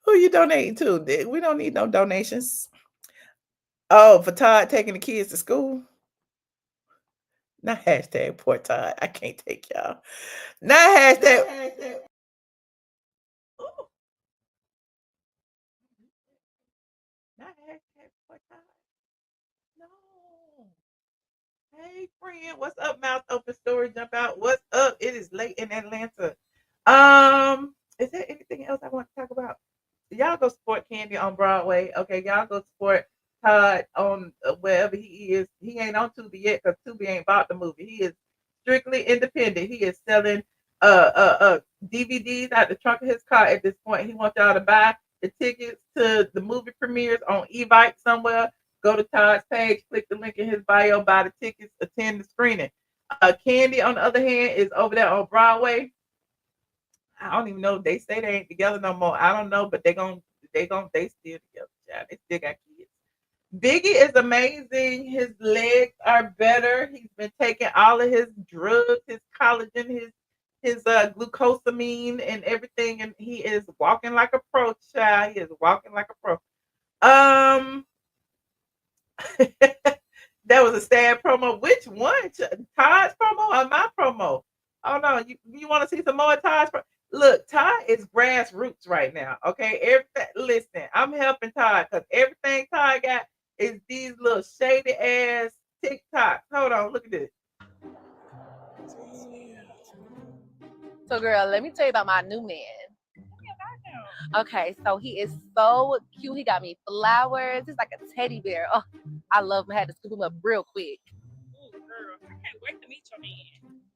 Who you donating to? We don't need no donations. Oh, for Todd taking the kids to school? Not hashtag poor Todd. I can't take y'all. Not hashtag. Not hashtag poor Todd. No. Hey, friend. What's up, Mouth Open Story? Jump out. What's up? It is late in Atlanta. Is there anything else I want to talk about? Y'all go support Kandi on Broadway. Okay, y'all go support Todd on wherever he is. He ain't on Tubi yet because Tubi ain't bought the movie. He is strictly independent. He is selling DVDs out the trunk of his car at this point. He wants y'all to buy the tickets to the movie premieres on Evite somewhere. Go to Todd's page, click the link in his bio, buy the tickets, attend the screening. Kandi, on the other hand, is over there on Broadway. I don't even know. They say they ain't together no more. I don't know, but they still together. Child. They still got kids. Biggie is amazing. His legs are better. He's been taking all of his drugs, his collagen, his glucosamine and everything, and he is walking like a pro, child. He is walking like a pro. That was a sad promo. Which one? Todd's promo or my promo? Oh no, you want to see some more Todd's promo? Look, Todd is grassroots right now. Okay, listen, I'm helping Todd because everything Todd got is these little shady ass TikToks. Hold on, look at this. So, girl, let me tell you about my new man. Okay, so he is so cute. He got me flowers. He's like a teddy bear. Oh, I love him. I had to scoop him up real quick. Ooh, girl, I can't wait to meet your man.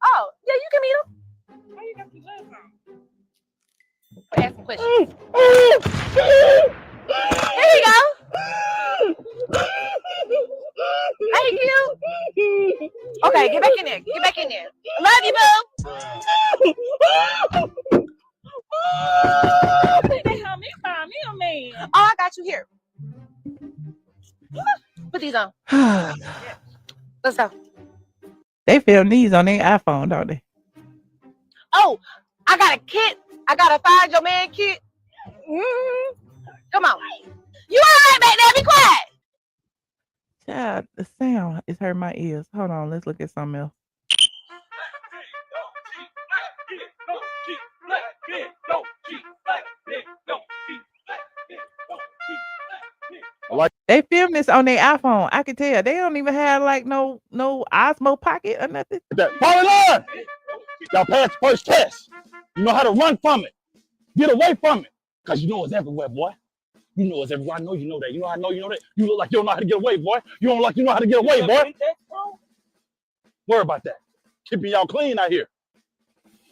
Oh, yeah, you can meet him. Why you got some gloves on? Ask some questions. Here you go. Hey, cute. Okay, get back in there. Get back in there. Love you, boo. They help me find me a man. Oh, I got you here. Put these on. Let's go. They film these on their iPhone, don't they? Oh, I got a kit. I got a Find Your Man kit. Come on. You all right back there? Be quiet. Child, the sound is hurting my ears. Hold on, let's look at something else. They film this on their iPhone. I can tell. They don't even have like no Osmo pocket or nothing. Fall in line. Y'all passed the first test. You know how to run from it. Get away from it. Because you know it's everywhere, boy. You know it's everywhere. I know you know that. You know I know you know that. You look like you don't know how to get away, boy. You don't look like you know how to get away, boy. Worry about that. Keeping y'all clean out here.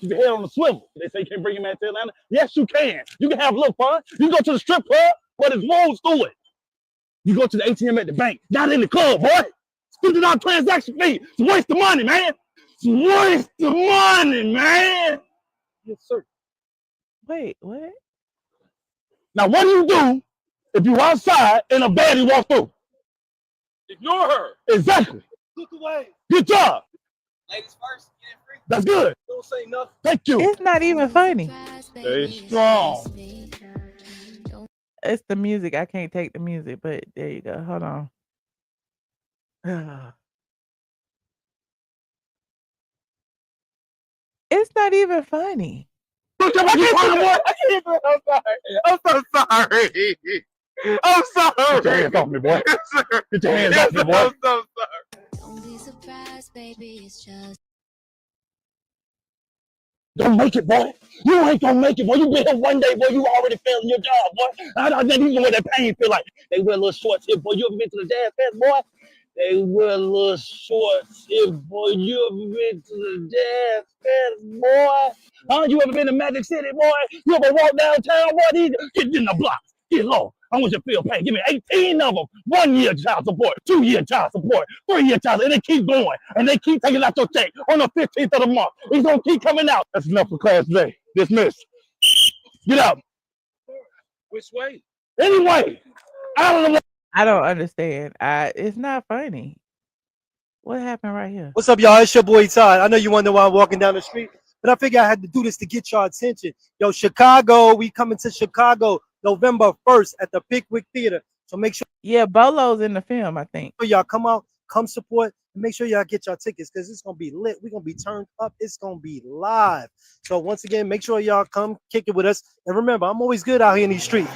Keep your head on the swivel. They say you can't bring your man to Atlanta. Yes, you can. You can have a little fun. You can go to the strip club, but there's rules to it. You go to the ATM at the bank, not in the club, boy. $50 transaction fee. It's a waste of money, man. It's a waste of money, man. Yes, sir. Wait, what? Now, what do you do if you're outside and a baddie walk through? Ignore her. Exactly. Look away. Good job. Ladies first, get in free. That's good. Don't say nothing. Thank you. It's not even funny. Stay strong. It's the music. I can't take the music, but there you go. Hold on. It's not even funny. I'm so sorry. I'm sorry. Get your hands off me, boy. Get your hands off me, boy. I'm so sorry. Don't be surprised, baby. It's just. Don't make it, boy. You ain't gonna make it, boy. You been here one day, boy. You already failing your job, boy. I don't even know what that pain feel like. They wear little shorts here, boy. You ever been to the jazz fest, boy? They wear little shorts. If boy, you ever been to the jazz fest, boy? Huh? You ever been to Magic City, boy? You ever walk downtown, boy? Get in the block. Get low. I want you to feel pain. Give me 18 of them. 1 year child support, 2 year child support, 3 year child support. And they keep going. And they keep taking out your check on the 15th of the month. It's going to keep coming out. That's enough for class today. Dismissed. Get out. Which way? Anyway, I don't know. I don't understand. It's not funny. What happened right here? What's up, y'all? It's your boy Todd. I know you wonder why I'm walking down the street, but I figured I had to do this to get y'all attention. Yo, Chicago, we coming to Chicago November 1st at the Pickwick Theater. So make sure. Yeah, Bolo's in the film, I think. Y'all come out, come support, and make sure y'all get y'all tickets because it's gonna be lit. We're gonna be turned up. It's gonna be live. So once again, make sure y'all come kick it with us. And remember, I'm always good out here in these streets.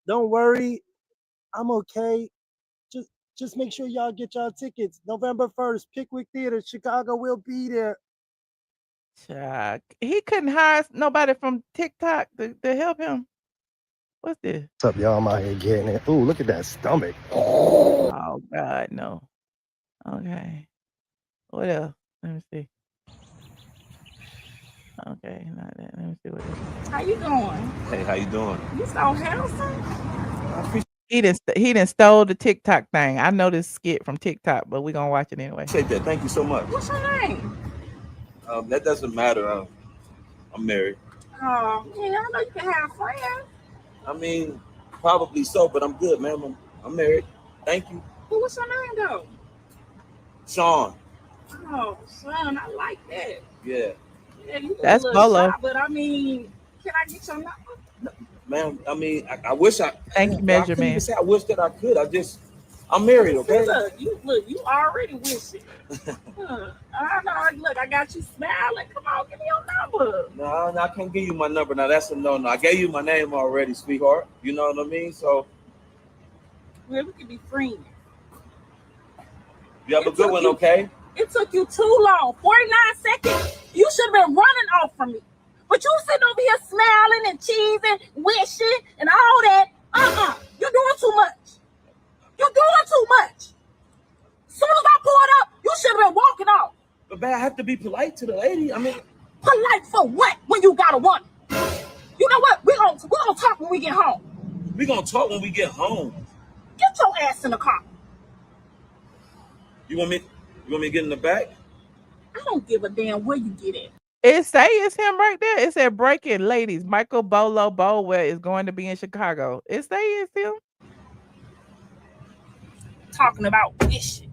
Don't worry, I'm okay. Just make sure y'all get y'all tickets. November 1st, Pickwick Theater, Chicago will be there. Chuck, he couldn't hire nobody from TikTok to help him. What's this? What's up, y'all? I'm out here getting it. Ooh, look at that stomach. Oh God, no. Okay. What else? Let me see. Okay, not that. Let me see what this is. How you doing? Hey, how you doing? You so handsome. He didn't stole the TikTok thing. I know this skit from TikTok, but we're gonna watch it anyway. Appreciate that. Thank you so much. What's your name? That doesn't matter. I'm married. Oh, yeah, I know you can have friends. I mean, probably so, but I'm good, man. I'm married. Thank you. Well, what's your name, though? Sean. Oh, son, I like that. Yeah. Yeah, you That's a little Bolo. shy, but I mean, can I get your number? Man, I mean, I wish I. Thank you, I Measure couldn't even Man. say I wish that I could. I'm married, okay? Look, you already wishing. I know. Look, I got you smiling. Come on, give me your number. No, I can't give you my number. Now that's a no. I gave you my name already, sweetheart. You know what I mean? So. Well, we can be friends. You have a good one, okay? It took you too long. 49 seconds. You should have been running off from me. But you sitting over here smiling and cheesing, wishing, and all that. You're doing too much. You're doing too much. As soon as I pulled up, you should have been walking off. But man, I have to be polite to the lady. I mean, polite for what? When you got a woman? You know what? We're gonna talk when we get home. We're gonna talk when we get home. Get your ass in the car. You want me to get in the back? I don't give a damn where you get in. It say it's him right there. It said breaking ladies. Michael Bolo Bolwell is going to be in Chicago. It say it's him. Talking about wishing.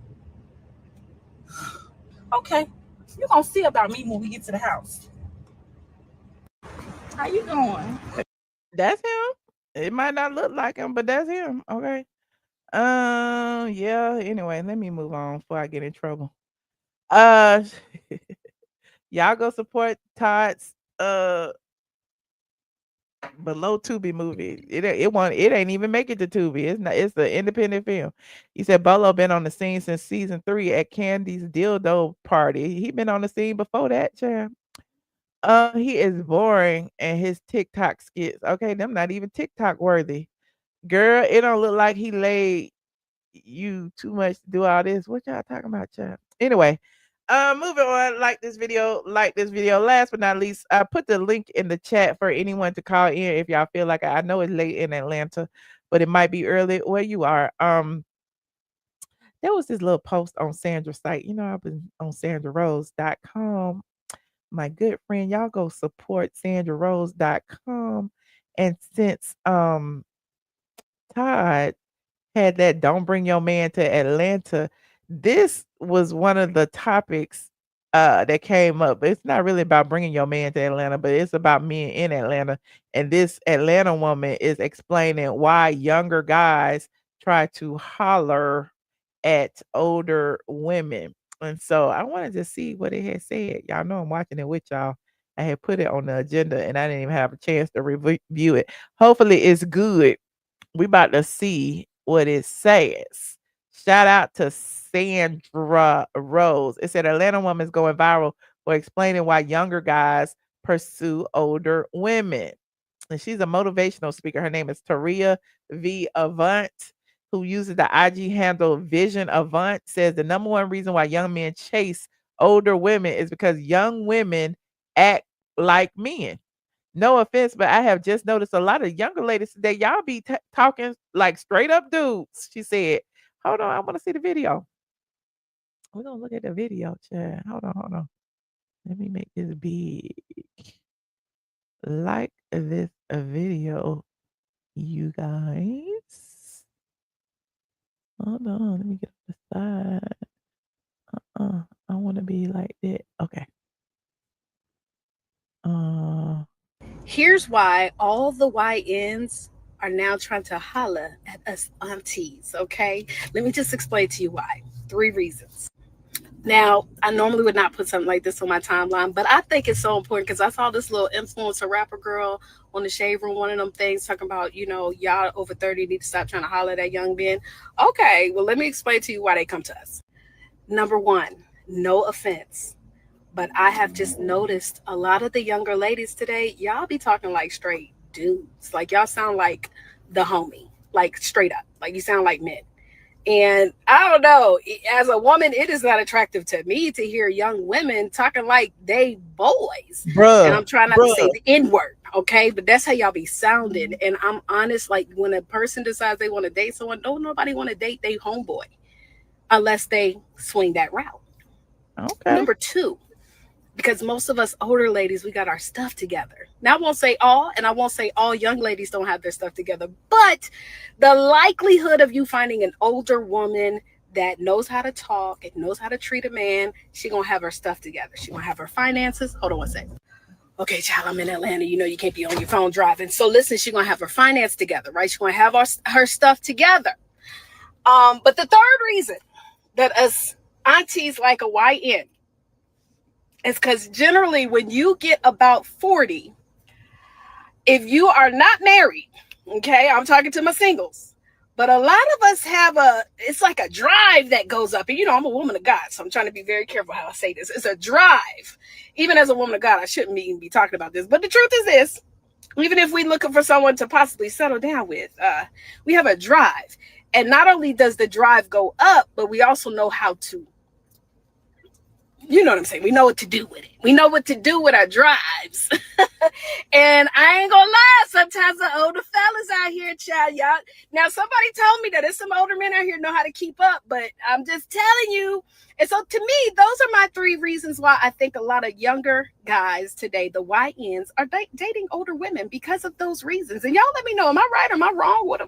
Okay, you're gonna see about me when we get to the house. How you doing? That's him. It might not look like him, but that's him. Okay. Yeah. Anyway, let me move on before I get in trouble. Y'all go support Todd's Below Tubi movie. It ain't even make it to Tubi. It's an independent film. He said Bolo been on the scene since season 3 at Candy's dildo party. He been on the scene before that, champ. He is boring and his TikTok skits. Okay, them not even TikTok worthy. Girl, it don't look like he laid you too much to do all this. What y'all talking about, champ? Anyway, moving on. Like this video. Last but not least, I put the link in the chat for anyone to call in if y'all feel like I know it's late in Atlanta, but it might be early where you are. There was this little post on Sandra's site. You know, I've been on sandrarose.com. My good friend, y'all go support sandrarose.com. And since Todd had that "Don't Bring Your Man to Atlanta," this was one of the topics that came up. It's not really about bringing your man to Atlanta, but it's about men in Atlanta. And this Atlanta woman is explaining why younger guys try to holler at older women. And so I wanted to see what it had said. Y'all know I'm watching it with y'all. I had put it on the agenda and I didn't even have a chance to review it. Hopefully it's good. We about to see what it says. Shout out to Sandra Rose. It said Atlanta woman's going viral for explaining why younger guys pursue older women. and she's a motivational speaker. Her name is Taria V. Avant, who uses the IG handle Vision Avant, says the number one reason why young men chase older women is because young women act like men. No offense, but I have just noticed a lot of younger ladies today. Y'all be talking like straight up dudes. She said, "Hold on, I want to see the video. We're gonna look at the video, chat. Hold on. Let me make this big. Like this video, you guys. Hold on, let me get on the side. I want to be like that. Okay. Here's why all the YNs are now trying to holla at us aunties, okay? Let me just explain to you why. 3 reasons. Now, I normally would not put something like this on my timeline, but I think it's so important because I saw this little influencer rapper girl on the Shade Room, one of them things talking about, y'all over 30 need to stop trying to holler at young men. Okay, well, let me explain to you why they come to us. Number 1, no offense, but I have just noticed a lot of the younger ladies today, y'all be talking like straight dudes. Like y'all sound like the homie, like straight up, like you sound like men. And I don't know, as a woman, it is not attractive to me to hear young women talking like they boys. Bruh, and I'm trying not to say the N-word, okay? But that's how y'all be sounding. And I'm honest, like when a person decides they want to date someone, don't nobody want to date their homeboy unless they swing that route. Okay. Number 2, because most of us older ladies, we got our stuff together. Now, I won't say all, and I won't say all young ladies don't have their stuff together, but the likelihood of you finding an older woman that knows how to talk and knows how to treat a man, she gonna have her stuff together. She gonna have her finances. Hold on one second. Okay, child, I'm in Atlanta. You can't be on your phone driving. So listen, she gonna have her finance together, right? She gonna have her stuff together. But the third reason that us aunties like a YN, it's because generally when you get about 40, if you are not married, okay, I'm talking to my singles, but a lot of us have it's like a drive that goes up. And I'm a woman of God, so I'm trying to be very careful how I say this. It's a drive. Even as a woman of God, I shouldn't even be talking about this. But the truth is this, even if we're looking for someone to possibly settle down with, we have a drive. And not only does the drive go up, but we also know how to, you know what I'm saying? We know what to do with it. We know what to do with our drives. And I ain't gonna lie, sometimes the older fellas out here, child, y'all. Now, somebody told me that there's some older men out here know how to keep up, but I'm just telling you. And so to me, those are my 3 reasons why I think a lot of younger guys today, the YNs, are dating older women because of those reasons. And y'all let me know, am I right or am I wrong?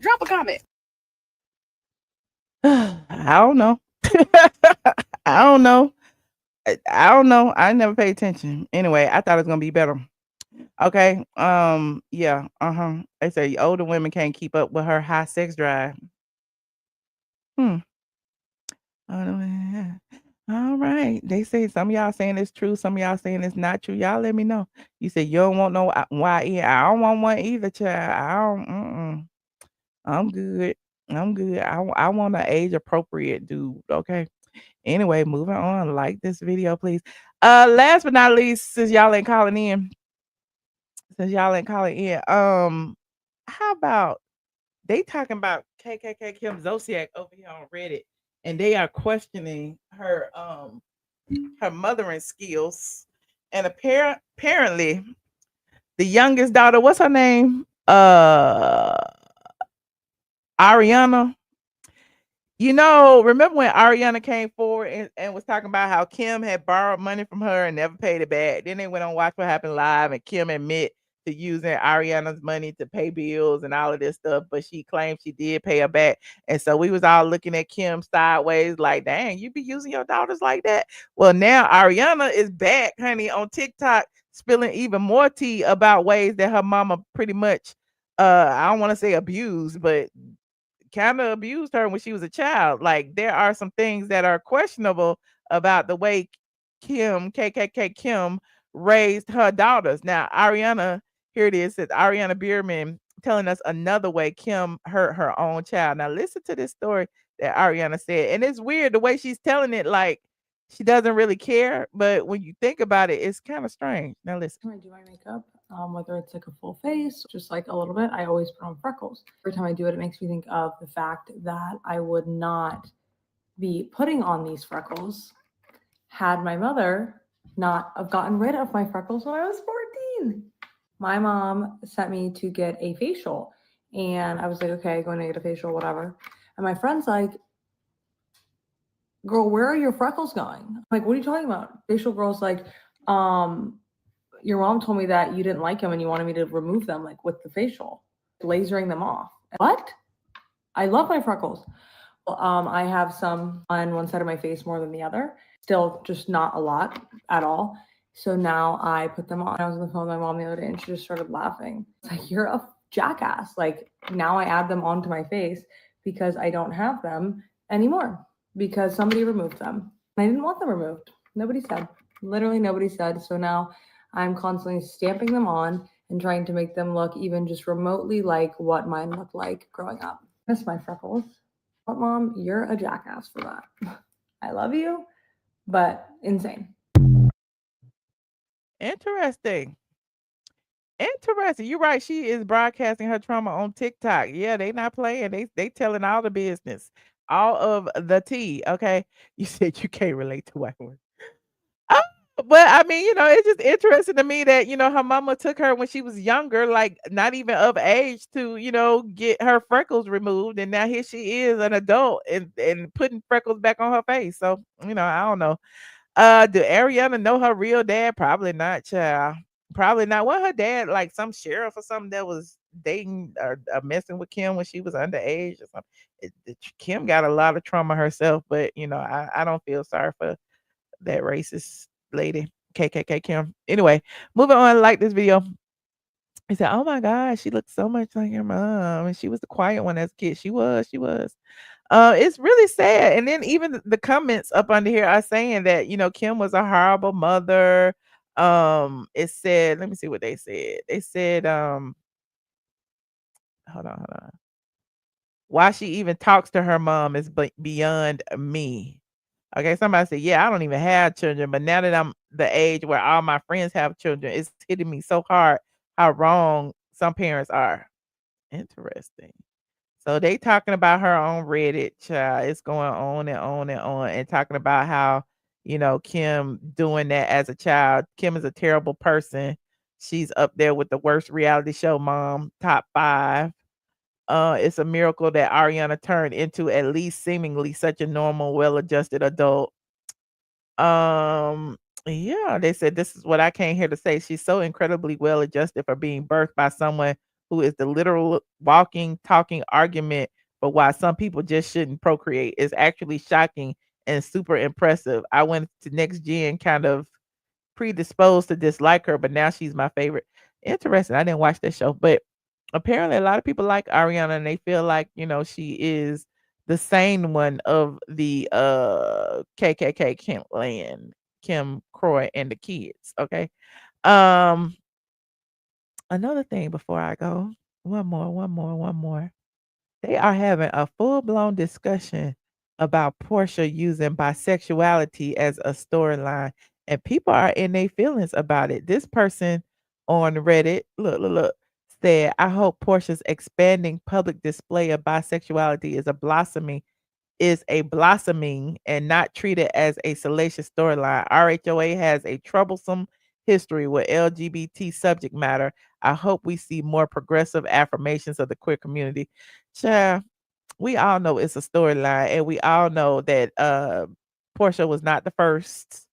Drop a comment. I don't know. I don't know. I don't know. I never paid attention. Anyway, I thought it was gonna be better. Okay. Yeah. They say older women can't keep up with her high sex drive. All right. They say some of y'all saying it's true, some of y'all saying it's not true. Y'all let me know. You said you don't want no YN. I don't want one either, child. I don't. I'm good. I want an age appropriate dude. Okay. Anyway, moving on. Like this video, please. Last but not least, since y'all ain't calling in. How about they talking about KKK Kim Zolciak over here on Reddit, and they are questioning her mothering skills. And apparently the youngest daughter, what's her name? Ariana. Remember when Ariana came forward and was talking about how Kim had borrowed money from her and never paid it back? Then they went on Watch What Happened Live, and Kim admit to using Ariana's money to pay bills and all of this stuff, but she claimed she did pay her back. And so we was all looking at Kim sideways like, dang, you be using your daughters like that? Well, now Ariana is back, honey, on TikTok, spilling even more tea about ways that her mama pretty much, I don't want to say abused, but kind of abused her when she was a child. Like there are some things that are questionable about the way KKK Kim raised her daughters. Now, Ariana, here it is, says Ariana Biermann telling us another way Kim hurt her own child. Now, listen to this story that Ariana said. And it's weird the way she's telling it, like she doesn't really care. But when you think about it, it's kind of strange. Now, listen. I'm gonna do my makeup. whether it's like a full face, just like a little bit, I always put on freckles. Every time I do it, it makes me think of the fact that I would not be putting on these freckles had my mother not have gotten rid of my freckles when I was 14. My mom sent me to get a facial, and I was like, okay, going to get a facial, whatever. And my friend's like, girl, where are your freckles going? I'm like, what are you talking about? Facial girl's like, your mom told me that you didn't like them and you wanted me to remove them, like with the facial, lasering them off. What? I love my freckles. Well, I have some on one side of my face more than the other. Still just not a lot at all. So now I put them on. I was on the phone with my mom the other day and she just started laughing. It's like, you're a jackass. Like, now I add them onto my face because I don't have them anymore because somebody removed them. I didn't want them removed. Nobody said. Literally nobody said. So now I'm constantly stamping them on and trying to make them look even just remotely like what mine looked like growing up. Miss my freckles. But Mom, you're a jackass for that. I love you, but insane. Interesting. Interesting. You're right. She is broadcasting her trauma on TikTok. Yeah, they not playing. They telling all the business, all of the tea. Okay. You said you can't relate to white women. Oh, but I mean, it's just interesting to me that, her mama took her when she was younger, like not even of age to, get her freckles removed. And now here she is an adult and putting freckles back on her face. So, I don't know. Do Ariana know her real dad? Probably not, child. Probably not. What her dad, like some sheriff or something that was dating or messing with Kim when she was underage or something. Kim got a lot of trauma herself, but I don't feel sorry for that racist lady, KKK Kim. Anyway, moving on. Like this video. He said, "Oh my God, she looks so much like your mom, and she was the quiet one as a kid. She was, she was." It's really sad. And then even the comments up under here are saying that Kim was a horrible mother. It said, let me see what they said. They said, hold on. Why she even talks to her mom is beyond me. Okay, somebody said, yeah, I don't even have children, but now that I'm the age where all my friends have children, it's hitting me so hard how wrong some parents are. Interesting. So they talking about her on Reddit, child. It's going on and on and on, and talking about how, Kim doing that as a child. Kim is a terrible person. She's up there with the worst reality show mom, top 5. It's a miracle that Ariana turned into at least seemingly such a normal, well-adjusted adult. Yeah, they said this is what I came here to say. She's so incredibly well adjusted for being birthed by someone who is the literal walking, talking argument for why some people just shouldn't procreate. It's actually shocking and super impressive. I went to next gen kind of predisposed to dislike her, but now she's my favorite. Interesting. I didn't watch that show, but apparently a lot of people like Ariana and they feel like, she is the sane one of the KKK Kim Croy and the kids. Okay. Um Another thing before I go, one more. They are having a full-blown discussion about Porsha using bisexuality as a storyline, and people are in their feelings about it. This person on Reddit, look, said, I hope Portia's expanding public display of bisexuality is a blossoming and not treated as a salacious storyline. RHOA has a troublesome history with LGBT subject matter. I hope we see more progressive affirmations of the queer community. Child, we all know it's a storyline, and we all know that Porsha was not the first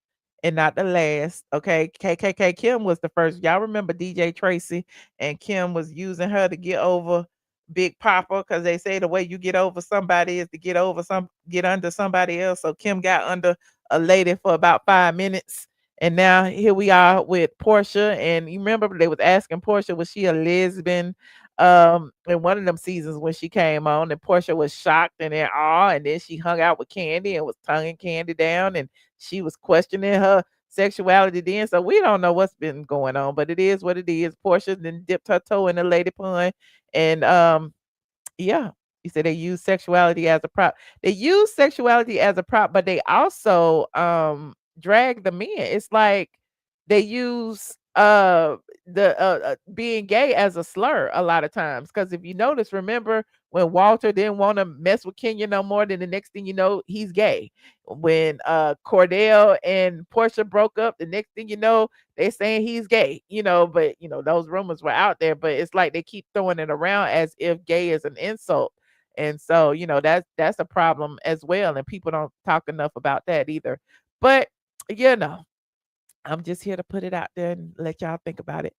and not the last. Okay, KKK Kim was the first. Y'all remember DJ Tracy and Kim was using her to get over Big Papa because they say the way you get over somebody is to get under somebody else. So Kim got under a lady for about 5 minutes. And now here we are with Porsha. And you remember they was asking Porsha, was she a lesbian? In one of them seasons when she came on, and Porsha was shocked and in awe, and then she hung out with Kandi and was tonguing Kandi down, and she was questioning her sexuality then. So we don't know what's been going on, but it is what it is. Porsha then dipped her toe in the lady pond, and yeah, you said they use sexuality as a prop. They use sexuality as a prop, but they also drag the men. It's like they use the being gay as a slur a lot of times. Because if you notice, remember when Walter didn't want to mess with Kenya no more, then the next thing you know, he's gay. When Cordell and Porsha broke up, the next thing you know, they're saying he's gay. But those rumors were out there, but it's like they keep throwing it around as if gay is an insult. And so, that's a problem as well. And people don't talk enough about that either. But I'm just here to put it out there and let y'all think about it.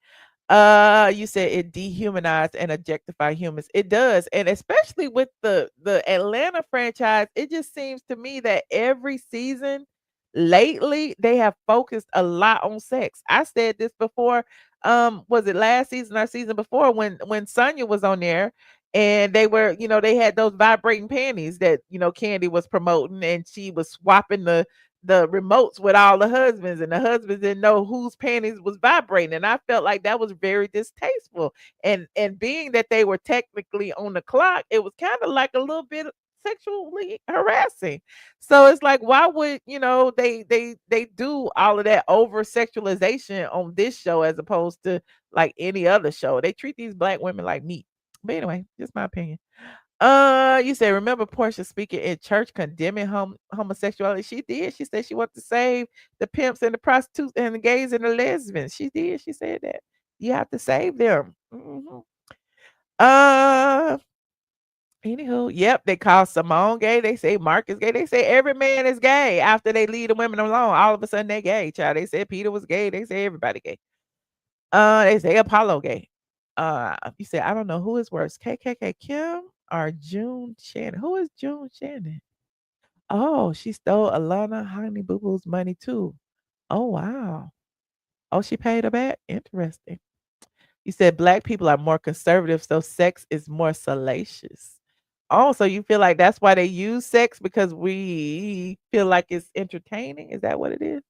You said it dehumanized and objectify humans. It does, and especially with the Atlanta franchise, it just seems to me that every season lately they have focused a lot on sex. I said this before. Was it last season or season before when Sonya was on there? And they were, they had those vibrating panties that Kandi was promoting, and she was swapping the remotes with all the husbands, and the husbands didn't know whose panties was vibrating. And I felt like that was very distasteful. And being that they were technically on the clock, it was kind of like a little bit sexually harassing. So it's like, why would they do all of that over sexualization on this show as opposed to like any other show? They treat these black women like meat. But anyway, just my opinion. You said, remember Porsha speaking in church condemning homosexuality? She did. She said she wanted to save the pimps and the prostitutes and the gays and the lesbians. She did. She said that you have to save them. Anywho, yep, they call Simone gay. They say Mark is gay. They say every man is gay after they leave the women alone. All of a sudden they gay, child. They said Peter was gay. They say everybody gay. They say Apollo gay. You said, I don't know who is worse, KKK Kim or June Shannon. Who is June Shannon? Oh, she stole Alana Honey Boo Boo's money too. Oh, wow. Oh, she paid her back? Interesting. You said black people are more conservative, so sex is more salacious. Oh, so you feel like that's why they use sex, because we feel like it's entertaining? Is that what it is?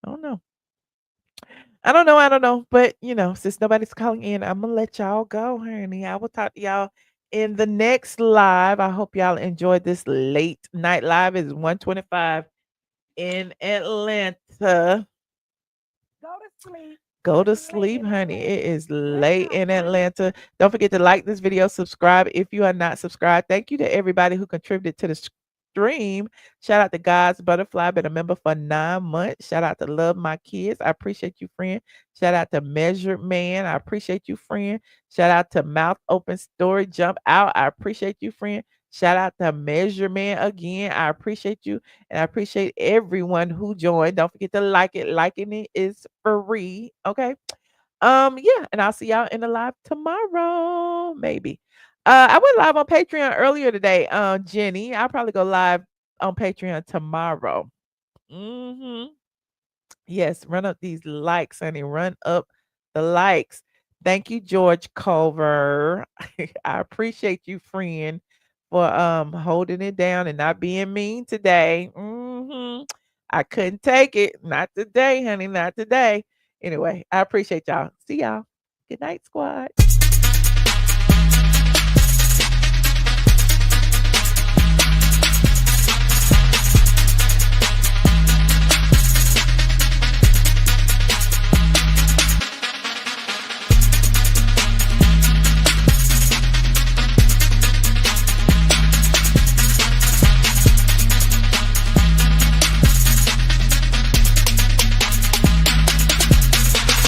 I don't know. I don't know. But, since nobody's calling in, I'm going to let y'all go, honey. I will talk to y'all in the next live. I hope y'all enjoyed this late night live. It's 1:25 in Atlanta. Go to sleep, honey. It is late in Atlanta. Don't forget to like this video, subscribe if you are not subscribed. Thank you to everybody who contributed to the stream. Shout out to God's Butterfly, been a member for 9 months. Shout out to Love My Kids. I appreciate you, friend. Shout out to Measured Man. I appreciate you, friend. Shout out to Mouth Open Story Jump Out. I appreciate you, friend. Shout out to Measure Man again. I appreciate you. And I appreciate everyone who joined. Don't forget to like it. Liking it is free. Okay. Yeah, and I'll see y'all in the live tomorrow. Maybe. I went live on Patreon earlier today. Jenny. I'll probably go live on Patreon tomorrow. Yes, run up these likes, honey. Run up the likes. Thank you, George Culver. I appreciate you, friend, for holding it down and not being mean today. I couldn't take it. Not today, honey. Not today. Anyway, I appreciate y'all. See y'all. Good night, squad.